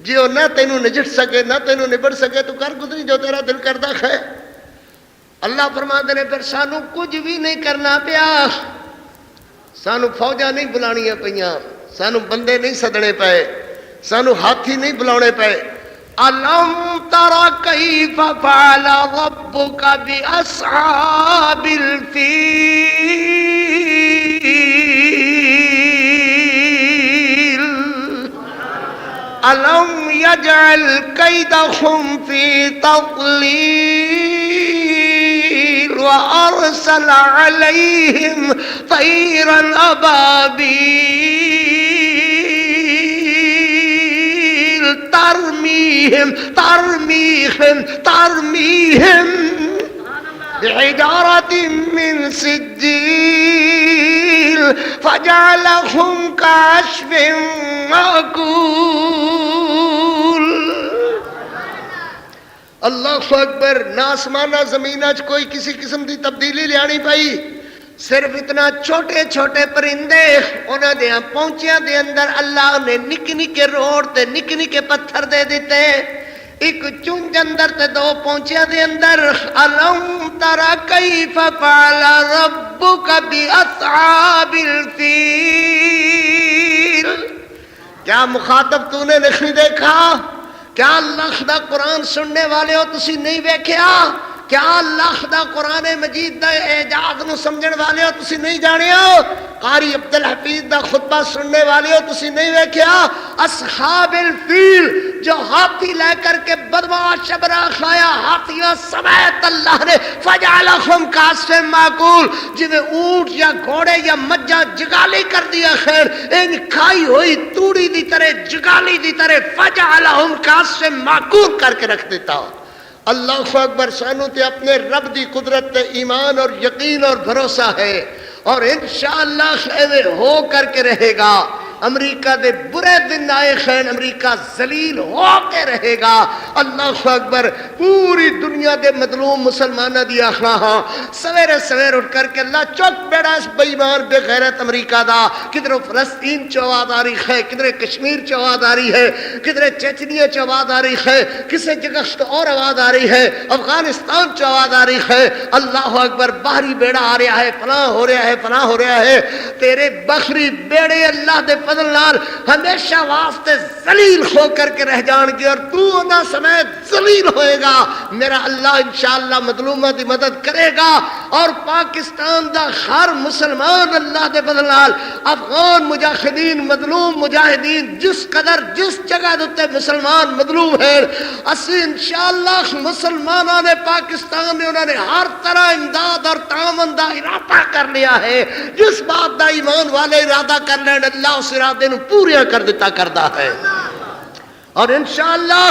جی وہ نہ تینوں نجٹ سکے نہ تینوں نبڑ سکے تو کر گزری جو تیرا دل کردا ہے. اللہ فرماندے نے پھر سانو کچھ بھی نہیں کرنا پیا, سانو فوجاں نہیں بلانیاں پیاں, سانو بندے نہیں سدنے پے, سانو ہاتھی نہیں بلانے پے. الم تر کیف فعل ربک باصحاب الفیل الم یجعل کیدہم فی تضلیل وارسل علیہم طیرا ابابیل ترمیہم بحجارۃ من سجیل فجعلہم کعصف مأکول. اللہ اکبر. نہ آسمانہ زمینہ کوئی کسی قسم دی تبدیلی لیانی پئی, صرف اتنا چھوٹے چھوٹے پرندے انہاں دے پہنچیاں دے اندر اللہ نے نکے نکے روڑ تے نکے نکے پتھر دے دیتے. ایک چونج اندر تے دو پہنچیاں دے اندر الم ترى کیف فعل ربک باصحاب الفیل. کیا مخاطب تو نے نہیں دیکھا؟ کیا اللہ دا قرآن سننے والے ہو تسی نہیں ویکھیا؟ کیا اللہ دا قرآن مجید دا اعجاز نو سمجھن والے ہو تسی نہیں جانے ہو؟ قاری عبدالحفیظ دا خطبہ سننے والے ہو تسی نہیں ویکھیا؟ اصحاب الفیل جو ہاتھی لے کر کے بدمعاش ابراہ آیا ہاتھیوں سمیت اللہ نے فجعلہم کعصف مأکول جویں اونٹ یا گھوڑے یا مجھا جگالی کر دیا خیر ان کھائی ہوئی توڑی دی طرح جگالی دی طرح فجعلہم کعصف مأکول کر کے رکھ دیتا. اللہ اکبر. سانو تے اپنے رب دی قدرت تے ایمان اور یقین اور بھروسہ ہے اور انشاءاللہ ایویں ہو کر کے رہے گا. امریکہ دے برے دن آئے خیر امریکہ ذلیل ہو کے رہے گا. اللہ اکبر پوری دنیا دے مظلوم مسلمانہ دی آخنا ہاں سویرے سویر اٹھ کر کے اللہ چک بیڑا اس بے ایمان بے غیرت امریکہ دا کدھر فلسطین چ آواز آ رہی ہے کدھر کشمیر چ آواز آ رہی ہے کدھر چچنیا چ آواز آ رہی ہے کسی جگہ اور آواز آ رہی ہے افغانستان چ آواز آ رہی ہے اللہ اکبر باہری بیڑا آ رہا ہے فلاں ہو رہا ہے فلاں ہو رہا ہے تیرے بخری بیڑے اللہ دے فضل نال ہمیشہ واسطے ذلیل ہو کر کے رہ جان گے اور تو انہاں سمیت ذلیل ہوئے گا میرا اللہ انشاءاللہ مظلومہ دی مدد کرے گا اور پاکستان دا ہر مسلمان اللہ دے فضل نال افغان مجاہدین مظلوم مجاہدین جس قدر جس جگہ دے مسلمان مظلوم ہیں اسی انشاءاللہ مسلمانوں نے پاکستان نے انہوں نے ہر طرح امداد اور تعاون دا ارادہ کر لیا ہے جس بات دا ایمان والے ارادہ کر لین اللہ اس ارادے نو پوریا کر دیتا کردا ہے اور انشاءاللہ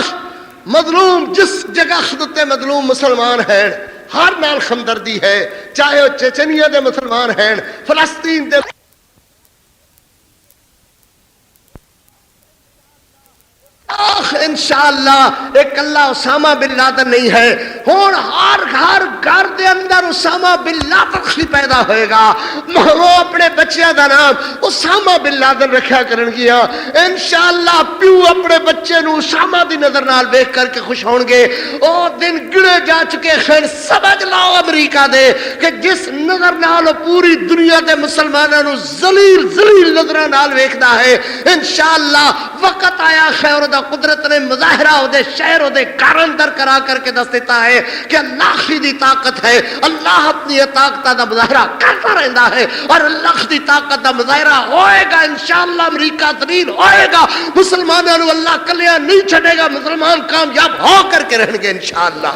مظلوم جس جگہ خدتے مظلوم مسلمان ہیں ہر نال ہمدردی ہے چاہے وہ چچنیا دے مسلمان ہیں فلسطین دے انشاءاللہ ایک اللہ اسامہ بن لادن نہیں ہے ہون ہر گھر دے اندر اسامہ بن لادن ہی پیدا ہوئے گا وہ اپنے بچیاں دا نام اسامہ بن لادن رکھیا کرن گیا انشاءاللہ پیو اپنے بچے نو اسامہ دی نظر نال دیکھ کر کے خوش ہون گے او دن گڑے جا چکے خیر سمجھ لاؤ امریکہ دے کہ جس نظر نال پوری دنیا دے مسلمانوں نو ذلیل نظر نال ویکھدا ہے انشاءاللہ وقت آیا خیر دا قدرت نے مظاہرہ ہو دے شہر ہو دے گھر اندر کرا کر کے دس دیتا ہے کہ اللہ ہی دی طاقت ہے اللہ اپنی طاقت دا مظاہرہ کرتا رہتا ہے اور اللہ دی طاقت دا مظاہرہ ہوئے گا انشاءاللہ امریکہ دلیل ہوئے گا مسلمانوں نے اللہ کلیاں نہیں چھڑے گا مسلمان کامیاب ہو کر کے رہیں گے انشاءاللہ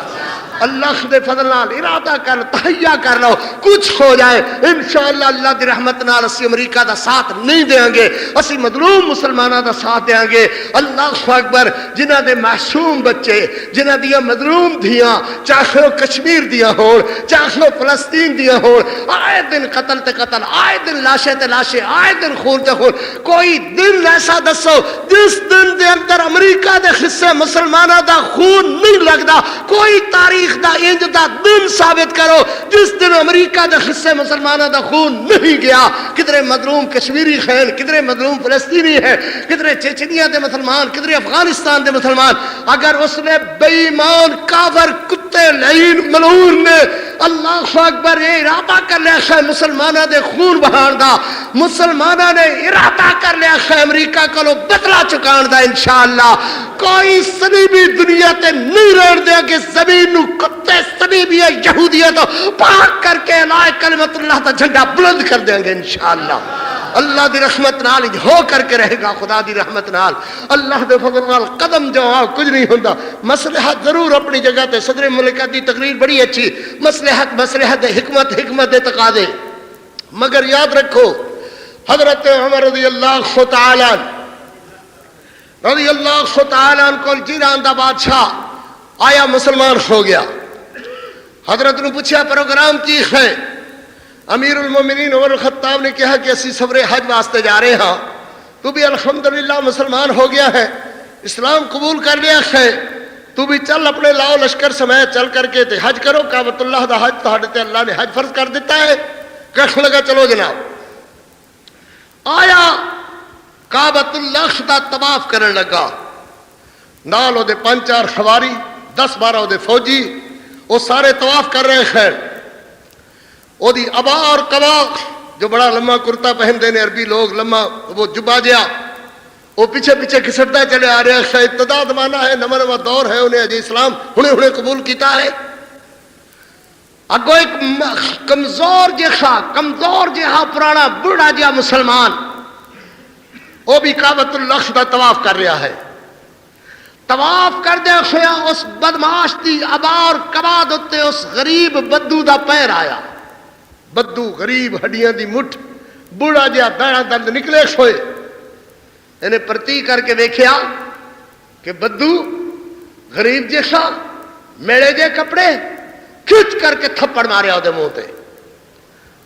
اللہ دے فضل نال ارادہ کر تہیا کر لو کچھ ہو جائے انشاءاللہ اللہ دی رحمت نال اسی امریکہ دا ساتھ نہیں دیں گے اسی مظلوم مسلمانہ دا ساتھ دیں گے اللہ اکبر جنہ دے معصوم بچے جنہ دیا مظلوم دیا چاہے وہ کشمیر دیا ہون چاہے وہ فلسطین دیا ہون آئے دن قتل تے قتل آئے دن لاشے تے لاشے آئے دن خون تے خون کوئی دن ایسا دسو جس دن دے اندر امریکہ دے حصے مسلمانہ دا خون نہیں لگدا کوئی تاریخ دا انج دا دن ثابت کرو جس دن امریکہ دے حصے مسلمانہ دا خون نہیں گیا کدھر مظلوم کشمیری ہیں کدھر مظلوم فلسطینی ہیں کدھر چچنیا دے مسلمان کدھر افغانستان دے مسلمان اگر اس نے بے ایمان کافر کتے لعین ملعون نے اللہ اکبر یہ ارادہ کر لیا ہے مسلمانہ دے خون بہان دا مسلمانہ نے ارادہ کر لیا ہے امریکہ کو بدلہ چکان دا انشاءاللہ کوئی صلیبی دنیا تے نہیں رہن دیا کہ زمین نو کتے صلیبی یہودیت پاک کر کے لائے کلمت اللہ تا جھنڈا بلند کر دیں گے انشاءاللہ اللہ دی رحمت نال ہو کر کے رہے گا خدا دی رحمت نال اللہ دے فضل نال قدم جو کچھ نہیں ہوتا مصلحت ضرور اپنی جگہ تے صدر مملکت دی تقریر بڑی اچھی مصلحت حکمت تقاضے مگر یاد رکھو حضرت عمر رضی اللہ تعالی کو جیران دا بادشاہ آیا مسلمان ہو گیا حضرت نے پوچھا پروگرام کی ہے امیر المومنین عمر الخطاب نے کہا کہ اسی سفر حج واسطے جا رہے ہاں تو بھی الحمدللہ مسلمان ہو گیا ہے اسلام قبول کر لیا ہے تو بھی چل اپنے لاؤ لشکر سمیت چل کر کے حج کرو کعبۃ اللہ دا حج تو اللہ نے حج فرض کر دیتا ہے کہنے لگا چلو جناب آیا کعبۃ اللہ دا طواف کرنے لگا نال او دے 5-4 سواری 10-12 او دے فوجی وہ سارے طواف کر رہے ہیں او دی ابا اور قبا جو بڑا لمبا کرتا پہنتے ہیں عربی لوگ لمبا وہ جبا جیا وہ پیچھے پیچھے کھسٹتا چلے آ رہے ہیں ابتدا زمانہ ہے نواں دور ہے انہیں اجے اسلام ہنے قبول کیتا ہے اگو ایک کمزور جہا پرانا بڑھا جہا مسلمان وہ بھی کعبۃ اللہ دا طواف کر رہا ہے طواف کر دے ہویا اس بدماش دی ابا اور قبا دے اس غریب بدو دا پیر آیا بدو غریب ہڈیاں دی مٹھ بوڑھا جہا داڑا درد نکلے ہوئے انہیں پرتی کر کے دیکھیا کہ بدو غریب جیسا میڑے جے کپڑے کھچ کر کے تھپڑ ماریا وہ منہ تے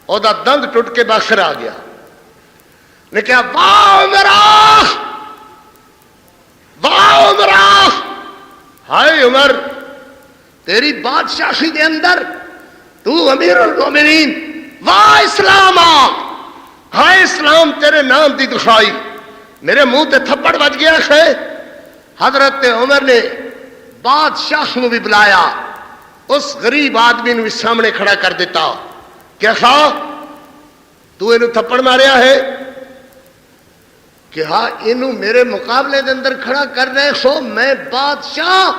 او دا دند ٹوٹ کے باخر آ گیا نے کہا واہ عمرہ ہائے عمر تیری بادشاہی دے اندر تو امیر المومنین واہ اسلام ہاں اسلام تیرے نام دی دخائی میرے منہ تے تھپڑ بج گیا ہے. حضرت عمر نے بادشاہ نو بھی بلایا, اس غریب آدمی نو بھی سامنے کھڑا کر دیتا. کیا خواہ تو اینو تھپڑ ماریا ہے کہ ہاں اینو میرے مقابلے دے اندر کھڑا کر رہے ہو, میں بادشاہ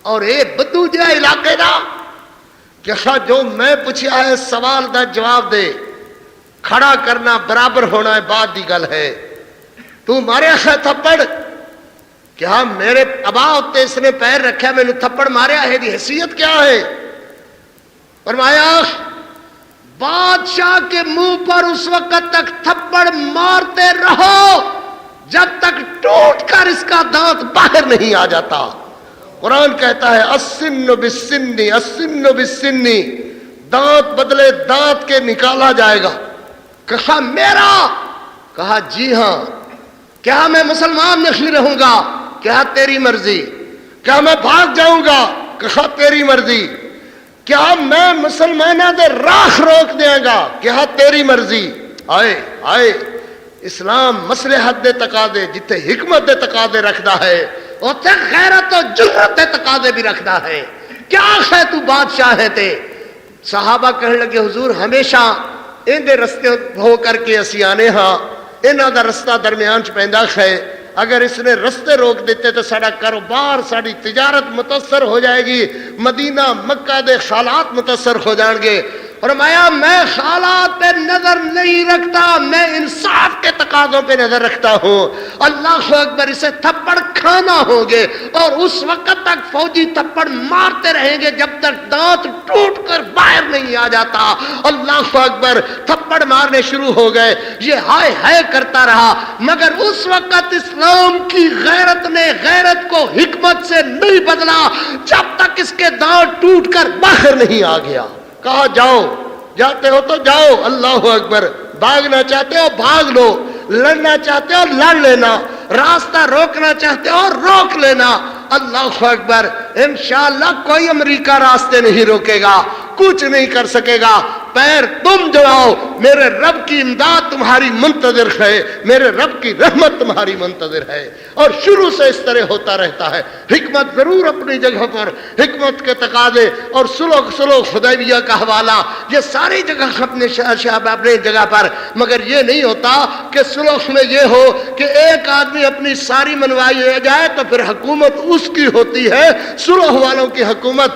اور اے بدو جہا علاقے دا, کہ ہاں جو میں پوچھا ہے سوال دا جواب دے, کھڑا کرنا برابر ہونا ہے بات دی گل ہے. تو مارے ہے تھپڑ کہ ہاں میرے ابا ہوتے اس نے پیر رکھا میں نے تھپڑ ماریا ہے, دی حیثیت کیا ہے؟ فرمایا بادشاہ کے منہ پر اس وقت تک تھپڑ مارتے رہو جب تک ٹوٹ کر اس کا دانت باہر نہیں آ جاتا. قرآن کہتا ہے السن بالسن السن بالسن, دانت بدلے دانت کے نکالا جائے گا. کہا میرا؟ کہا جی ہاں. کیا میں مسلمان نہیں رہوں گا؟ کیا تیری مرضی. کیا میں بھاگ جاؤں گا؟ کہا تیری مرضی. کیا میں مسلمانوں دے راہ روک دیا گا؟ کیا تیری مرضی. آئے آئے اسلام مصلحت دے تقاضے جتھے حکمت دے تقاضے رکھدا ہے اوتھے غیرت و جرأت دے تقاضے بھی رکھدا ہے. کیا ہے تو بادشاہ ہے تے؟ صحابہ کہنے لگے حضور ہمیشہ ان دے رستے ہو کر کے اسی آنے ہاں, انہاں دا رستہ درمیان چ پیندا ہے, اگر اس نے رستے روک دیتے تو سارا کاروبار ساری تجارت متاثر ہو جائے گی, مدینہ مکہ دے حالات متاثر ہو جان گے. فرمایا میں حالات پہ نظر نہیں رکھتا, میں انصاف کے تقاضوں پہ نظر رکھتا ہوں. اللہ اکبر, اسے تھپڑ کھانا ہوں گے اور اس وقت تک فوجی تھپڑ مارتے رہیں گے جب تک دانت ٹوٹ کر باہر نہیں آ جاتا. اللہ اکبر, تھپڑ مارنے شروع ہو گئے, یہ ہائے ہائے کرتا رہا, مگر اس وقت اسلام کی غیرت نے غیرت کو حکمت سے نہیں بدلا جب تک اس کے دانت ٹوٹ کر باہر نہیں آ گیا. کہا جاؤ, جاتے ہو تو جاؤ. اللہ اکبر, بھاگنا چاہتے ہو بھاگ لو, لڑنا چاہتے ہو لڑ لینا, راستہ روکنا چاہتے ہو روک لینا. اللہ اکبر, انشاءاللہ کوئی امریکہ راستے نہیں روکے گا, کچھ نہیں کر سکے گا. پیر تم جڑاؤ, میرے رب کی امداد تمہاری منتظر ہے, میرے رب کی رحمت تمہاری منتظر ہے. اور شروع سے اس طرح ہوتا رہتا ہے. حکمت ضرور اپنی جگہ پر, حکمت کے تقاضے اور صلح حدیبیہ کا حوالہ, یہ ساری جگہ اپنے اپنی جگہ پر, مگر یہ نہیں ہوتا کہ صلح میں یہ ہو کہ ایک آدمی اپنی ساری منوائی لے جائے تو پھر حکومت اس کی ہوتی ہے. صلح والوں کی حکومت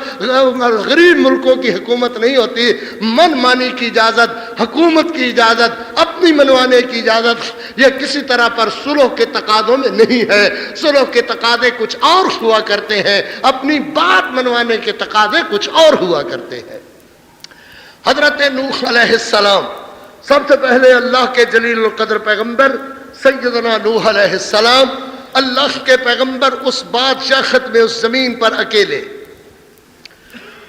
غریب ملکوں کی حکومت نہیں ہوتی. من مانی کی اجازت, حکومت کی اجازت, اپنی منوانے کی اجازت, یہ کسی طرح پر صلح کے تقاضوں میں نہیں ہے. صلح کے تقاضے کچھ اور ہوا کرتے ہیں, اپنی بات منوانے کے تقاضے کچھ اور ہوا کرتے ہیں. حضرت نوح علیہ السلام, سب سے پہلے اللہ کے جلیل القدر پیغمبر سیدنا نوح علیہ السلام, اللہ کے پیغمبر اس بادشاہت میں اس زمین پر اکیلے.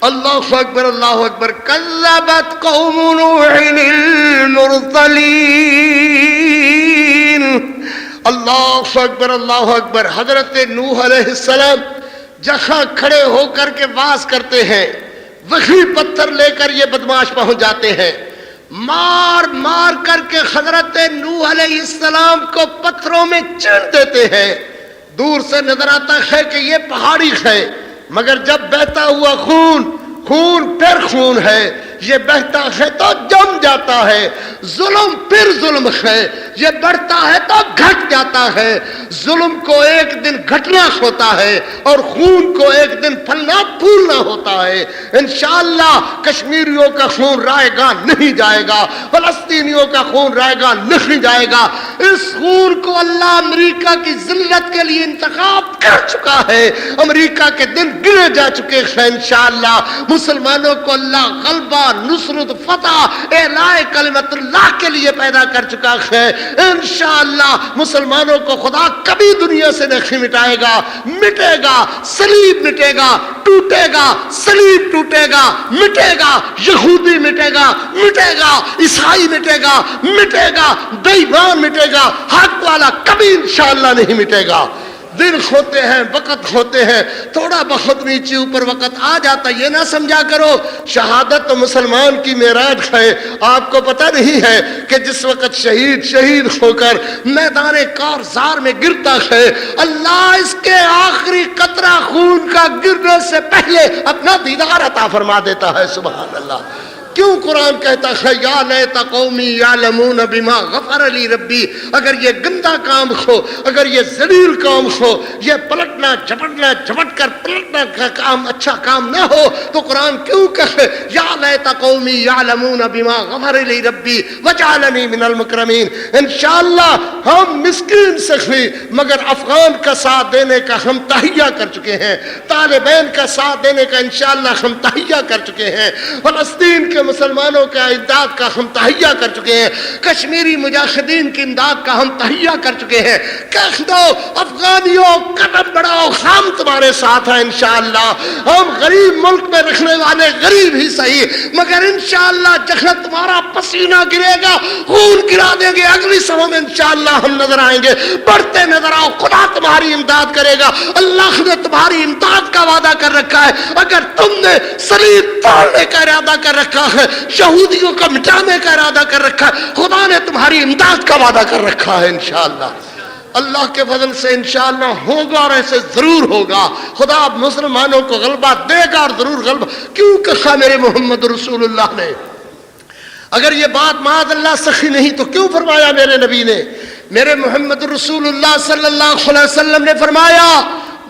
اللہ اکبر اللہ اکبر. کذبت قوم نوح المرسلین. اللہ اکبر اللہ اکبر. حضرت نوح علیہ السلام جہاں کھڑے ہو کر کے واز کرتے ہیں وہی پتھر لے کر یہ بدماش پہنچ جاتے ہیں. مار مار کر کے حضرت نوح علیہ السلام کو پتھروں میں چن دیتے ہیں. دور سے نظر آتا ہے کہ یہ پہاڑی ہے, مگر جب بہتا ہوا خون پھر خون ہے, یہ بہتا ہے تو جم جاتا ہے. ظلم پھر ظلم ہے, یہ بڑھتا ہے تو گھٹ جاتا ہے. ظلم کو ایک دن گھٹنا ہوتا ہے اور خون کو ایک دن پھلنا پھولنا ہوتا ہے. انشاءاللہ کشمیریوں کا خون رائے گا نہیں جائے گا, فلسطینیوں کا خون رائے گا نہیں جائے گا. اس خون کو اللہ امریکہ کی ذلت کے لیے انتخاب کر چکا ہے. امریکہ کے دن گنے جا چکے ہیں. انشاءاللہ مسلمانوں کو اللہ غلبہ, نصرت, فتح, اعلاء کلمت اللہ کے لیے پیدا کر چکا ہے. انشاءاللہ مسلمانوں کو خدا کبھی دنیا سے نہیں مٹائے گا. مٹے گا, صلیب مٹے گا, ٹوٹے گا, صلیب ٹوٹے گا, مٹے گا, یہودی مٹے گا, مٹے گا, عیسائی مٹے گا, مٹے گا, بے ایمان مٹے گا, حق والا کبھی انشاءاللہ نہیں مٹے گا. دن کھوتے ہیں، وقت کھوتے ہیں، تھوڑا بہت نیچے اوپر وقت آ جاتا، یہ نہ سمجھا کرو شہادت تو مسلمان کی معراج ہے۔ آپ کو پتہ نہیں ہے کہ جس وقت شہید ہو کر میدان کارزار میں گرتا ہے، اللہ اس کے آخری قطرہ خون کا گرنے سے پہلے اپنا دیدار عطا فرما دیتا ہے۔ سبحان اللہ۔ کیوں قرآن کہتا ہے یا لیت قومی یعلمون بما غفر لی ربی؟ اگر یہ گندا کام ہو، اگر یہ ذلیل کام ہو، یہ پلٹنا جھپٹ کر پلٹنا کا کام اچھا کام نہ ہو تو قرآن کیوں کہے یا لیت قومی یعلمون بما غفر لی ربی وجعلنی من المکرمین؟ انشاءاللہ ہم مسکین سخی مگر افغان کا ساتھ دینے کا ہم تہیہ کر چکے ہیں، طالبین کا ساتھ دینے کا انشاءاللہ ہم تہیہ کر چکے ہیں، فلسطین کے مسلمانوں کا امداد کا ہم تہیہ کر چکے ہیں، کشمیری مجاہدین کی امداد کا ہم تہیہ کر چکے ہیں۔ کہہ دو افغانیوں قدم بڑھاؤ، ہم تمہارے ساتھ ہیں انشاءاللہ۔ ہم غریب ملک میں رکھنے والے غریب ہی صحیح مگر انشاءاللہ جہاں تمہارا پسینہ گرے گا خون گرا دیں گے، اگلی صفحہ میں انشاءاللہ ہم نظر آئیں گے، بڑھتے نظر آؤ، خدا تمہاری امداد کرے گا۔ اللہ نے تمہاری امداد کا وعدہ کر رکھا ہے، اگر تم نے صلیب توڑنے کا ارادہ کر رکھا ہے، یہودیوں کو مٹانے کا ارادہ کر رکھا ہے، خدا نے تمہاری امداد کا وعدہ کر رکھا ہے انشاءاللہ۔ اللہ کے فضل سے انشاءاللہ ہوگا اور ایسے ضرور ہوگا۔ خدا مسلمانوں کو غلبہ دے گا اور ضرور غلبہ۔ کیوں کہا میرے محمد رسول اللہ نے؟ اگر یہ بات معاذ اللہ سخی نہیں تو کیوں فرمایا میرے نبی نے؟ میرے محمد رسول اللہ صلی اللہ علیہ وسلم نے فرمایا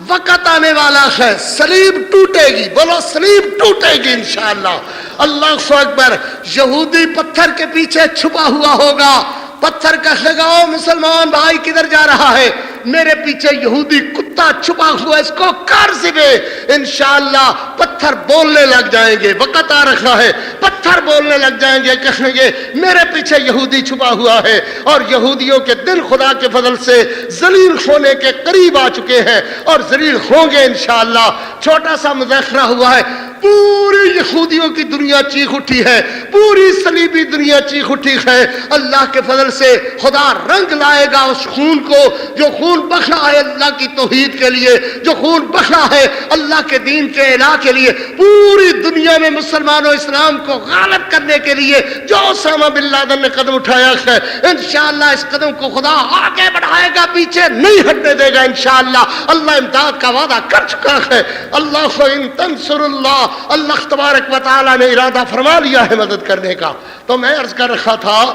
وقت آنے والا ہے، صلیب ٹوٹے گی، بولو صلیب ٹوٹے گی انشاءاللہ۔ اللہ اکبر۔ یہودی پتھر کے پیچھے چھپا ہوا ہوگا، پتھر کہے گا او مسلمان بھائی کدھر جا رہا ہے؟ میرے پیچھے یہودی کتا چھپا ہوا، اس کو کر زبے۔ انشاءاللہ پتھر بولنے لگ جائیں گے، وقت آ رہا ہے، پتھر بولنے لگ جائیں گے، کہیں گے میرے پیچھے یہودی چھپا ہوا ہے۔ اور یہودیوں کے دل خدا کے فضل سے ذلیل ہونے کے قریب آ چکے ہیں اور ذلیل ہوں گے انشاءاللہ۔ چھوٹا سا مذاکرہ ہوا ہے، پوری یہودیوں کی دنیا چیخ اٹھی ہے، پوری صلیبی دنیا چیخ اٹھی ہے۔ اللہ کے فضل سے خدا رنگ لائے گا اس خون کو، جو خون بخشا ہے اللہ کی توحید کے لیے، جو خون بخشا ہے اللہ کے دین کے اعلیٰ کے لیے، پوری دنیا میں مسلمان و اسلام کو غالب کرنے کے لیے جو اسامہ بن لادن نے قدم اٹھایا ہے، انشاءاللہ اس قدم کو خدا آگے بڑھائے گا، پیچھے نہیں ہٹنے دے گا انشاءاللہ۔ اللہ امداد کا وعدہ کر چکا ہے۔ اللہ ان تنصر اللہ، اللہ تبارک و تعالی نے ارادہ فرما لیا ہے مدد کرنے کا۔ تو میں عرض کر رکھا تھا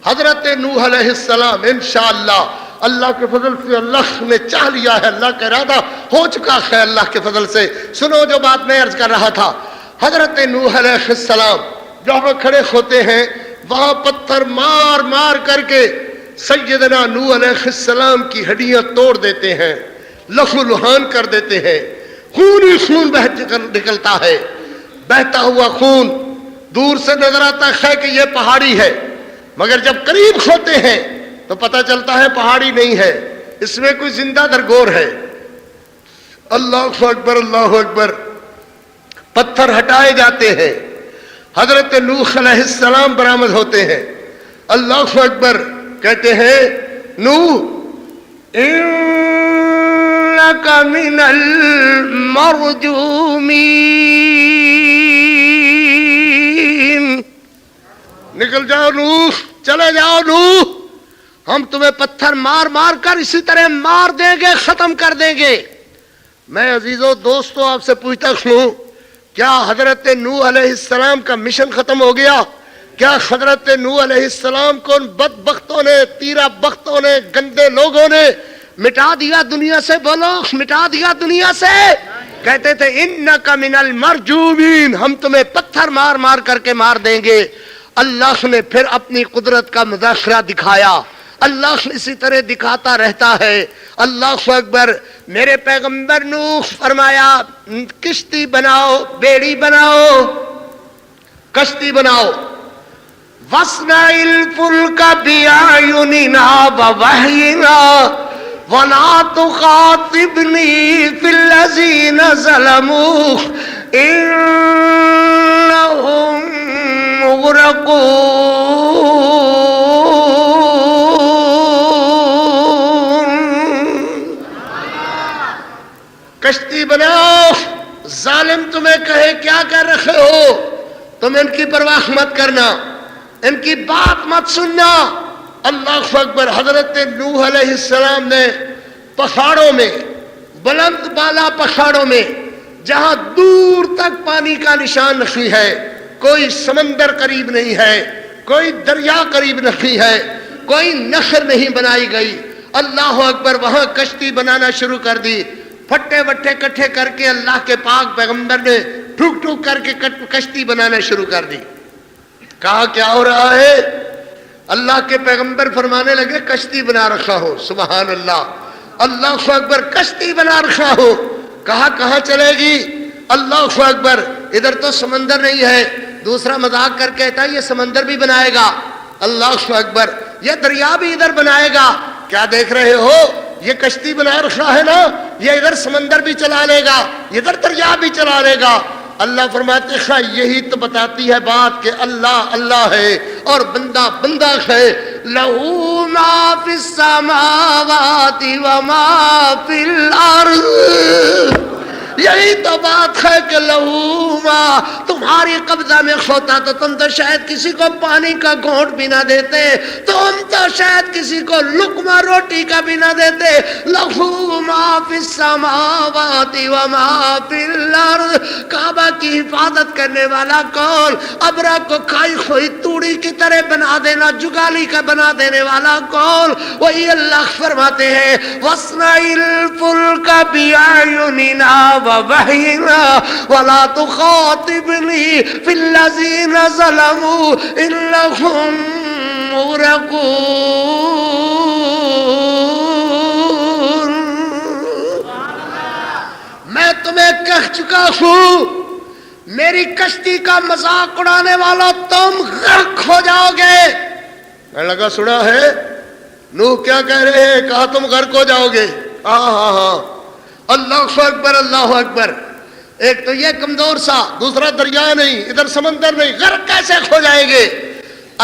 حضرت نوح علیہ السلام انشاءاللہ اللہ کے فضل سے اللہ نے چاہ لیا ہے، اللہ کا ارادہ ہو چکا ہے اللہ کے فضل سے۔ سنو جو بات میں عرض کر رہا تھا، حضرت نوح علیہ السلام جہاں کھڑے ہوتے ہیں وہاں پتھر مار مار کر کے سیدنا نوح علیہ السلام کی ہڈیاں توڑ دیتے ہیں، لہو لہان کر دیتے ہیں، خون ہی خون بہہ نکلتا ہے۔ بہتا ہوا خون دور سے نظر آتا ہے کہ یہ پہاڑی ہے، مگر جب قریب ہوتے ہیں تو پتہ چلتا ہے پہاڑی نہیں ہے، اس میں کوئی زندہ درگور ہے۔ اللہ اکبر، اللہ اکبر۔ پتھر ہٹائے جاتے ہیں، حضرت نوح علیہ السلام برآمد ہوتے ہیں۔ اللہ اکبر۔ کہتے ہیں نوح انک من المرجومین، نکل جاؤ نوح، چلے جاؤ نوح، ہم تمہیں پتھر مار مار کر اسی طرح مار دیں گے، ختم کر دیں گے۔ میں عزیزو دوستو آپ سے پوچھتا ہوں، کیا حضرت نوح علیہ السلام کا مشن ختم ہو گیا؟ کیا حضرت نوح علیہ السلام کو ان بدبختوں نے، تیرا بختوں نے، گندے لوگوں نے مٹا دیا دنیا سے؟ بولو مٹا دیا دنیا سے؟ کہتے تھے انک من المرجومین، ہم تمہیں پتھر مار مار کر کے مار دیں گے۔ اللہ نے پھر اپنی قدرت کا مظاہرہ دکھایا، اللہ اسی طرح دکھاتا رہتا ہے۔ اللہ اکبر۔ میرے پیغمبر نوح فرمایا کشتی بناؤ، بیڑی بناؤ، کشتی بناؤ۔ وَاصْنَعِ الْفُلْكَ بِأَعْيُنِنَا وَوَحْيِنَا وَلَا تُخَاطِبْنِي فِي الَّذِينَ ظَلَمُوا إِنَّهُمْ مُغْرَقُونَ۔ کشتی بناؤ، ظالم تمہیں کہے کیا کر رہے ہو، تم ان کی پرواہ مت کرنا، ان کی بات مت سننا۔ اللہ اکبر۔ حضرت نوح علیہ السلام نے پہاڑوں میں، بلند بالا پہاڑوں میں، جہاں دور تک پانی کا نشان نہیں ہے، کوئی سمندر قریب نہیں ہے، کوئی دریا قریب نہیں ہے، کوئی نہر نہیں بنائی گئی، اللہ اکبر، وہاں کشتی بنانا شروع کر دی۔ پھٹے وٹے کٹھے کر کے اللہ کے پاک پیغمبر نے ٹھوک ٹھوک کر کے کشتی بنانا شروع کر دی۔ کہا کیا ہو رہا ہے؟ اللہ کے پیغمبر فرمانے لگے کشتی بنا رکھا ہو۔ سبحان اللہ، اللہ اکبر، کشتی بنا رکھا ہو۔ کہا کہاں چلے گی؟ اللہ اکبر، ادھر تو سمندر نہیں ہے۔ دوسرا مذاق کر کہتا ہے یہ سمندر بھی بنائے گا، اللہ اکبر، یہ دریا بھی ادھر بنائے گا۔ کیا دیکھ رہے ہو؟ یہ کشتی بنا رکھا ہے نا، یہ ادھر سمندر بھی چلا لے گا، ادھر دریا بھی چلا لے گا۔ اللہ فرماتے ہیں یہی تو بتاتی ہے بات کہ اللہ اللہ ہے اور بندہ بندہ ہے۔ لَهُ مَا فِي السَّمَاوَاتِ وَمَا فِي الْأَرْضِ، یہی تو بات ہے کہ لہو ما، تمہاری قبضہ میں ہوتا تو تم تو شاید کسی کو پانی کا گھونٹ بھی نہ دیتے، تم تو شاید کسی کو لقمہ روٹی کا بھی نہ دیتے۔ لہو ما فی السماوات وما فی الارض، کعبہ کی حفاظت کرنے والا کون؟ ابرا کو کھائی ہوئی توڑی کی طرح بنا دینا، جگالی کا بنا دینے والا کون؟ وہی اللہ فرماتے ہیں وَاصْنَعِ الْفُلْكَ بِأَعْيُنِنَا وَوَحْيِنَا وَلَا تُخَاطِبْنِي فِي الَّذِينَ ظَلَمُوا إِنَّهُمْ مُغْرَقُونَ۔ میں تمہیں کہہ چکا ہوں میری کشتی کا مذاق اڑانے والا تم غرق ہو جاؤ گے۔ میں لگا سنا ہے نوح کیا کہہ رہے ہیں؟ کہا تم غرق ہو جاؤ گے۔ ہاں اللہ اکبر اللہ اکبر۔ ایک تو یہ کمزور سا، دوسرا دریا نہیں، ادھر سمندر نہیں، غرق کیسے ہو جائیں گے؟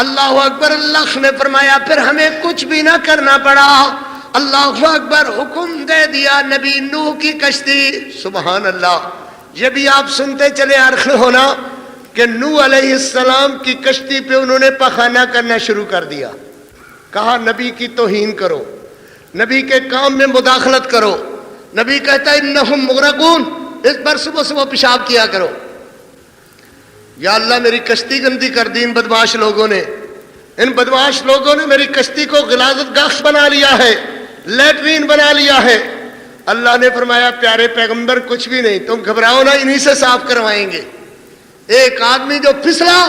اللہ اکبر۔ اللہ نے فرمایا پھر ہمیں کچھ بھی نہ کرنا پڑا، اللہ اکبر، حکم دے دیا نبی نوح کی کشتی۔ سبحان اللہ۔ یہ بھی آپ سنتے چلے آ رہے ہو نا کہ نوح علیہ السلام کی کشتی پہ انہوں نے پخانہ کرنا شروع کر دیا۔ کہا نبی کی توہین کرو، نبی کے کام میں مداخلت کرو۔ نبی کہتا ہے انہم مغرقون، اس پر صبح صبح پیشاب کیا کرو۔ یا اللہ میری کشتی گندی کر دی ان بدماش لوگوں نے، ان بدماش لوگوں نے میری کشتی کو غلاظت گاہ بنا لیا ہے، لیٹرین بنا لیا ہے۔ اللہ نے فرمایا پیارے پیغمبر کچھ بھی نہیں، تم گھبراؤ نہ، انہی سے صاف کروائیں گے۔ ایک آدمی جو پھسلا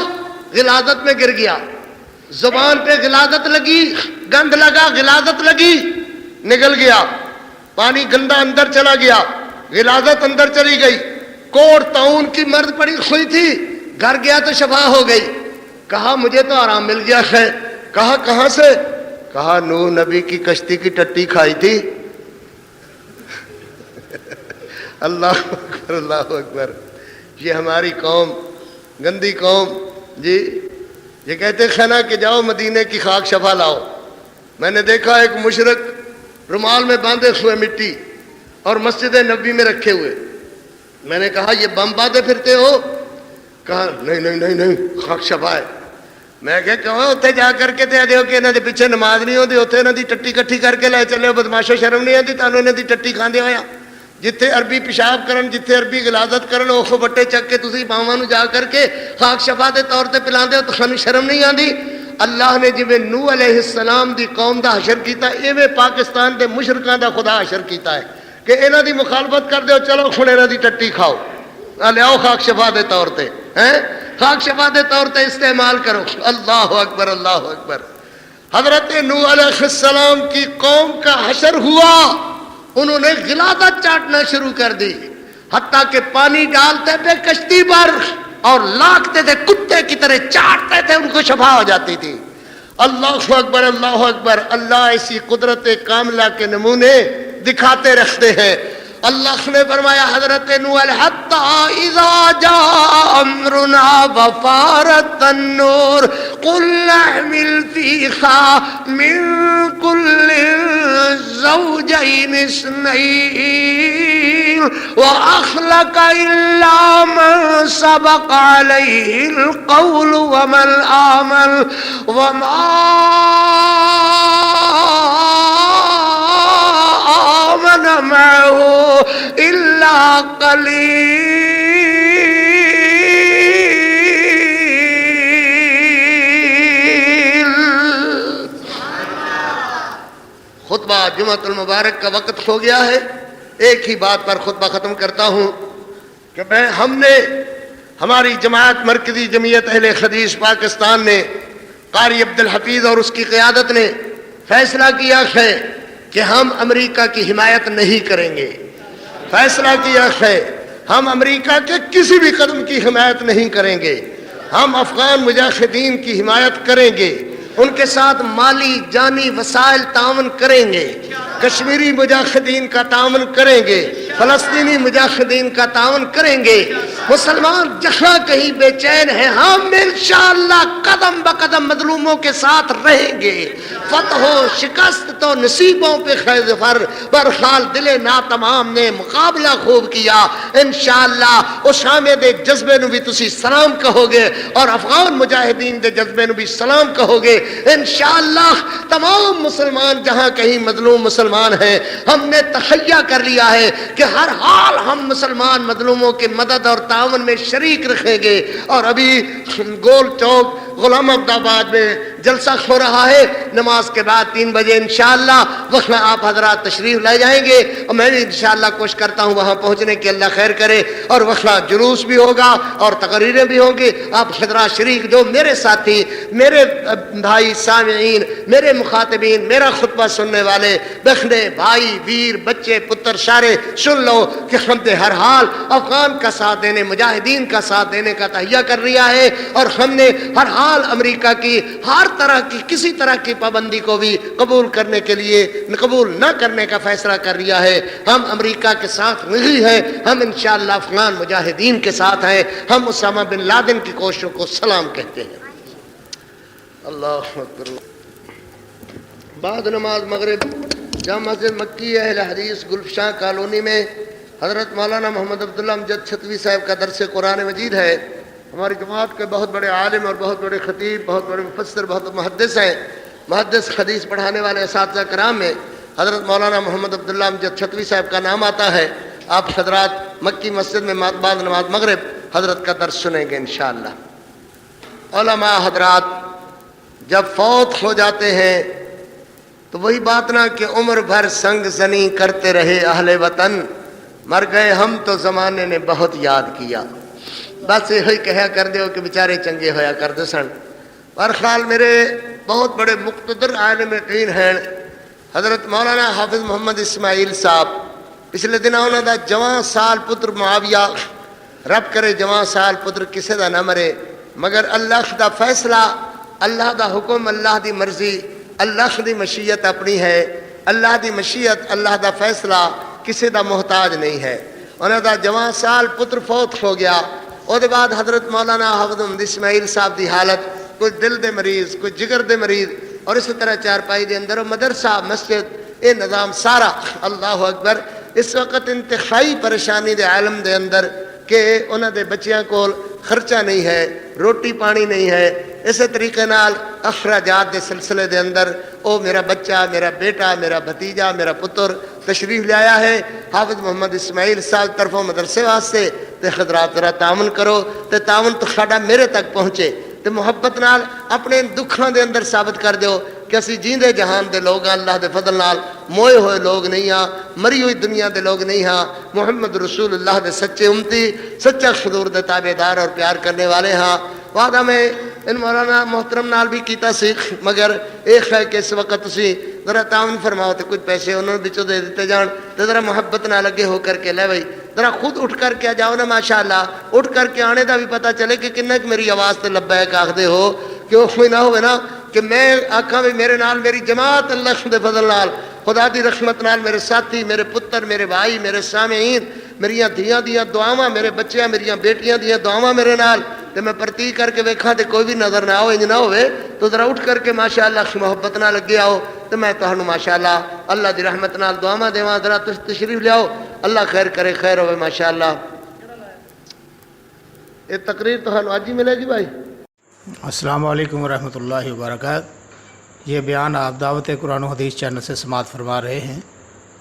غلاظت میں گر گیا، زبان پہ غلاظت لگی، گند لگا، غلاظت لگی، نگل گیا، پانی گندا اندر چلا گیا، غلاظت اندر چلی گئی، کوڑ طاعون کی مرض پڑی ہوئی تھی، گھر گیا تو شفا ہو گئی۔ کہا مجھے تو آرام مل گیا ہے۔ کہا کہاں سے؟ کہا نوح نبی کی کشتی کی ٹٹی کھائی تھی۔ اللہ اکبر اللہ اکبر۔ یہ ہماری قوم، گندی قوم جی، یہ کہتے ہیں نا کہ جاؤ مدینے کی خاک شفا لاؤ۔ میں نے دیکھا ایک مشرک رومال میں باندھے ہوئے مٹی اور مسجد نبوی میں رکھے ہوئے۔ میں نے کہا یہ بم باندھے پھرتے ہو؟ کہا نہیں نہیں نہیں نہیں، خاک شفا ہے۔ میں کہا اتنے جا کر کے تے دیو کہ انہاں دے پیچھے نماز نہیں ہوندی، اتنے انہاں دی ٹٹی کٹھی کر کے لے چلے ہو، بدماشو شرم نہیں آتی تانوں انہاں دی ٹٹی کھاندے ہویا۔ جتھے عربی پیشاب کرن، جتھے عربی غلاظت کرن، اوکھو بٹے چک کے تسی باواں نو جا کر کے خاک شفا دے طور تے پلاندے ہو، تانوں شرم نہیں آندی؟ اللہ نے جویں نوح علیہ السلام دی قوم دا حشر کیتا، ایویں پاکستان دے مشرکاں دا خدا حشر کیتا ہے کہ انہاں دی مخالفت کر دیو، چلو ہن انہاں دی ٹٹی کھاؤ، لیاؤ خاک شفا دے طور تے، ہیں خاک شفا دے طور تے استعمال کرو۔ اللہ اکبر اللہ اکبر۔ حضرت نوح علیہ السلام کی قوم کا حشر ہوا، انہوں نے غلاظت چاٹنا شروع کر دی، حتیٰ کہ پانی ڈالتے تھے کشتی پر اور لاکتے تھے، کتے کی طرح چاٹتے تھے، ان کو شفا ہو جاتی تھی۔ اللہ اکبر اللہ اکبر۔ اللہ ایسی قدرت کاملہ کے نمونے دکھاتے رکھتے ہیں۔ اللہ نے فرمایا حضرت نوح علیہ حتی اذا جاء امرنا وفارت النور قل احمل فیہا من کل زوجین اثنین وأخلق إلا من سبق عليه القول ومن آمن وما آمن معه إلا قليل. خطبہ جمعۃ المبارک کا وقت ہو گیا ہے. ایک ہی بات پر خطبہ ختم کرتا ہوں کہ ہم نے ہماری جماعت مرکزی جمعیت اہل حدیث پاکستان نے قاری عبدالحفیظ اور اس کی قیادت نے فیصلہ کیا ہے کہ ہم امریکہ کی حمایت نہیں کریں گے. فیصلہ کیا ہے ہم امریکہ کے کسی بھی قدم کی حمایت نہیں کریں گے. ہم افغان مجاہدین کی حمایت کریں گے، ان کے ساتھ مالی جانی وسائل تعاون کریں گے، کشمیری مجاہدین کا تعاون کریں گے، فلسطینی مجاہدین کا تعاون کریں گے. مسلمان جہاں کہیں بے چین ہیں ہم انشاءاللہ قدم بقدم مظلوموں کے ساتھ رہیں گے. فتح و شکست تو نصیبوں پہ خیز فر، برحال دل ناتمام نے مقابلہ خوب کیا. انشاءاللہ اس حامد جذبے نو بھی تسی سلام کہو گے اور افغان مجاہدین دے جذبے نو بھی سلام کہو گے. انشاءاللہ تمام مسلمان جہاں کہیں مظلوم مسلمان ہیں ہم نے تخیہ کر لیا ہے کہ ہر حال ہم مسلمان مظلوموں کی مدد اور تعاون میں شریک رکھیں گے. اور ابھی گول چوک غلام عبد آباد میں جلسہ ہو رہا ہے، نماز کے بعد 3 بجے انشاءاللہ وہاں آپ حضرات تشریف لے جائیں گے اور میں بھی انشاءاللہ کوشش کرتا ہوں وہاں پہنچنے کی، اللہ خیر کرے. اور وہاں جلوس بھی ہوگا اور تقریریں بھی ہوں گی. آپ حضرات شریک جو میرے ساتھی، میرے بھائی سامعین، میرے مخاطبین، میرا خطبہ سننے والے بہنیں بھائی ویر بچے پتر سارے سن لو کہ ہم نے ہر حال افغان کا ساتھ دینے، مجاہدین کا ساتھ دینے کا تہیہ کر لیا ہے. اور ہم نے ہر حال امریکہ کی ہر طرح کی کسی طرح کی پابندی کو بھی قبول کرنے کے لیے قبول نہ کرنے کا فیصلہ کر لیا ہے. ہم امریکہ کے ساتھ نہیں ہیں، ہم انشاءاللہ افغان مجاہدین کے ساتھ ہیں. ہم اسامہ بن لادن کی کوششوں کو سلام کہتے ہیں. اللہ اکبر. بعد نماز مغرب جامع مسجد مکی اہل حدیث گلفشاں کالونی میں حضرت مولانا محمد عبداللہ امجد چھتوی صاحب کا درس قرآن مجید ہے. ہماری جماعت کے بہت بڑے عالم اور بہت بڑے خطیب، بہت بڑے مفسر، بہت محدث ہیں. محدث حدیث پڑھانے والے اساتذہ کرام میں حضرت مولانا محمد عبداللہ امجد چھتوی صاحب کا نام آتا ہے. آپ حضرات مکی مسجد میں بعد نماز مغرب حضرت کا درس سنیں گے انشاءاللہ. علماء حضرات جب فوت ہو جاتے ہیں تو وہی بات نہ کہ عمر بھر سنگ زنی کرتے رہے اہل وطن، مر گئے ہم تو زمانے نے بہت یاد کیا. بس یہ کہا کر دیو کہ بیچارے چنگے ہویا کر دے سن. برخال میرے بہت بڑے مقتدر عالم دین ہیں حضرت مولانا حافظ محمد اسماعیل صاحب. پچھلے دن انہوں دا جوان سال پتر معاویہ، رب کرے جوان سال پتر کسے دا نہ مرے، مگر اللہ دا فیصلہ، اللہ دا حکم، اللہ دی مرضی، اللہ دی مشیت اپنی ہے. اللہ دی مشیت، اللہ دا فیصلہ کسے دا محتاج نہیں ہے. انہوں دا جوان سال پتر فوت ہو گیا. اور دے بعد حضرت مولانا حافظ محمد اسماعیل صاحب دی حالت، کوئی دل دے مریض، کوئی جگر دے مریض، اور اسی طرح چارپائی دے اندر مدرسہ مسجد اے نظام سارا. اللہ اکبر. اس وقت انتہائی پریشانی دے عالم دے اندر کہ انہاں دے بچیاں کول خرچہ نہیں ہے، روٹی پانی نہیں ہے. اسی طریقے نال اخراجات دے سلسلے دے اندر او میرا بچہ، میرا بیٹا، میرا بھتیجا، میرا پتر تشریف لے آیا ہے حافظ محمد اسماعیل صاحب طرفوں مدرسے واسطے. تے حضرات ذرا تعاون کرو تے تعاون تو ساڈا میرے تک پہنچے تے محبت نال اپنے دکھاں دے اندر ثابت کر دیو کہ اسی جیندے جہان دے لوگ ہاں، اللہ دے فضل نال موئے ہوئے لوگ نہیں ہاں، مری ہوئی دنیا دے لوگ نہیں ہاں. محمد رسول اللہ دے سچے امتی، سچا حضور دے تابع دار اور پیار کرنے والے ہاں. وعدہ میں ان مولانا محترم نال بھی کیتا سی، مگر ایک ہے کہ اس وقت تسی ذرا تعاون فرماؤ تے کچھ پیسے انہوں نے بچوں دے دیتے جان تے ذرا محبت نہ لگے ہو کر کے لے بھائی ذرا خود اٹھ کر کے جاؤ نا. ماشاءاللہ اٹھ کر کے آنے دا بھی پتہ چلے کہ کنا کہ میری آواز تے لبیک آخدے ہو، کہ وہ کوئی نہ ہوئے نا کہ میں آکھاں بھی میرے نال میری جماعت اللہ دے فضل نال خدا دی رحمت نال میرے ساتھی، میرے پتر، میرے بھائی، میرے سامعین، میریاں دھیاں دیاں دعاواں، میرے بچیاں، میریاں بیٹیاں دیاں دعاواں میرے نال تے میں پرتی کر کے ویکھاں تے کوئی بھی نظر نہ آؤ، انج نہ ہوئے تو ذرا اٹھ کر کے ماشاءاللہ محبت نہ لگے آؤ تو میں تہانوں ماشاءاللہ اللہ دی رحمت نال دعاواں دیواں ذرا تشریف لیاؤ اللہ خیر کرے خیر ہوئے ماشاءاللہ یہ تقریر تہانوں اج ہی ملے گی بھائی السلام علیکم ورحمۃ اللہ وبرکاتہ یہ بیان آپ دعوت قرآن و حدیث چینل سے سماعت فرما رہے ہیں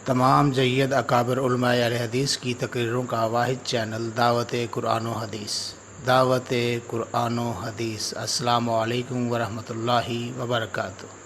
تمام جید اکابر علماء اہل حدیث کی تقریروں کا واحد چینل دعوت قرآن و حدیث دعوت قرآن و حدیث السلام علیکم ورحمۃ اللہ وبرکاتہ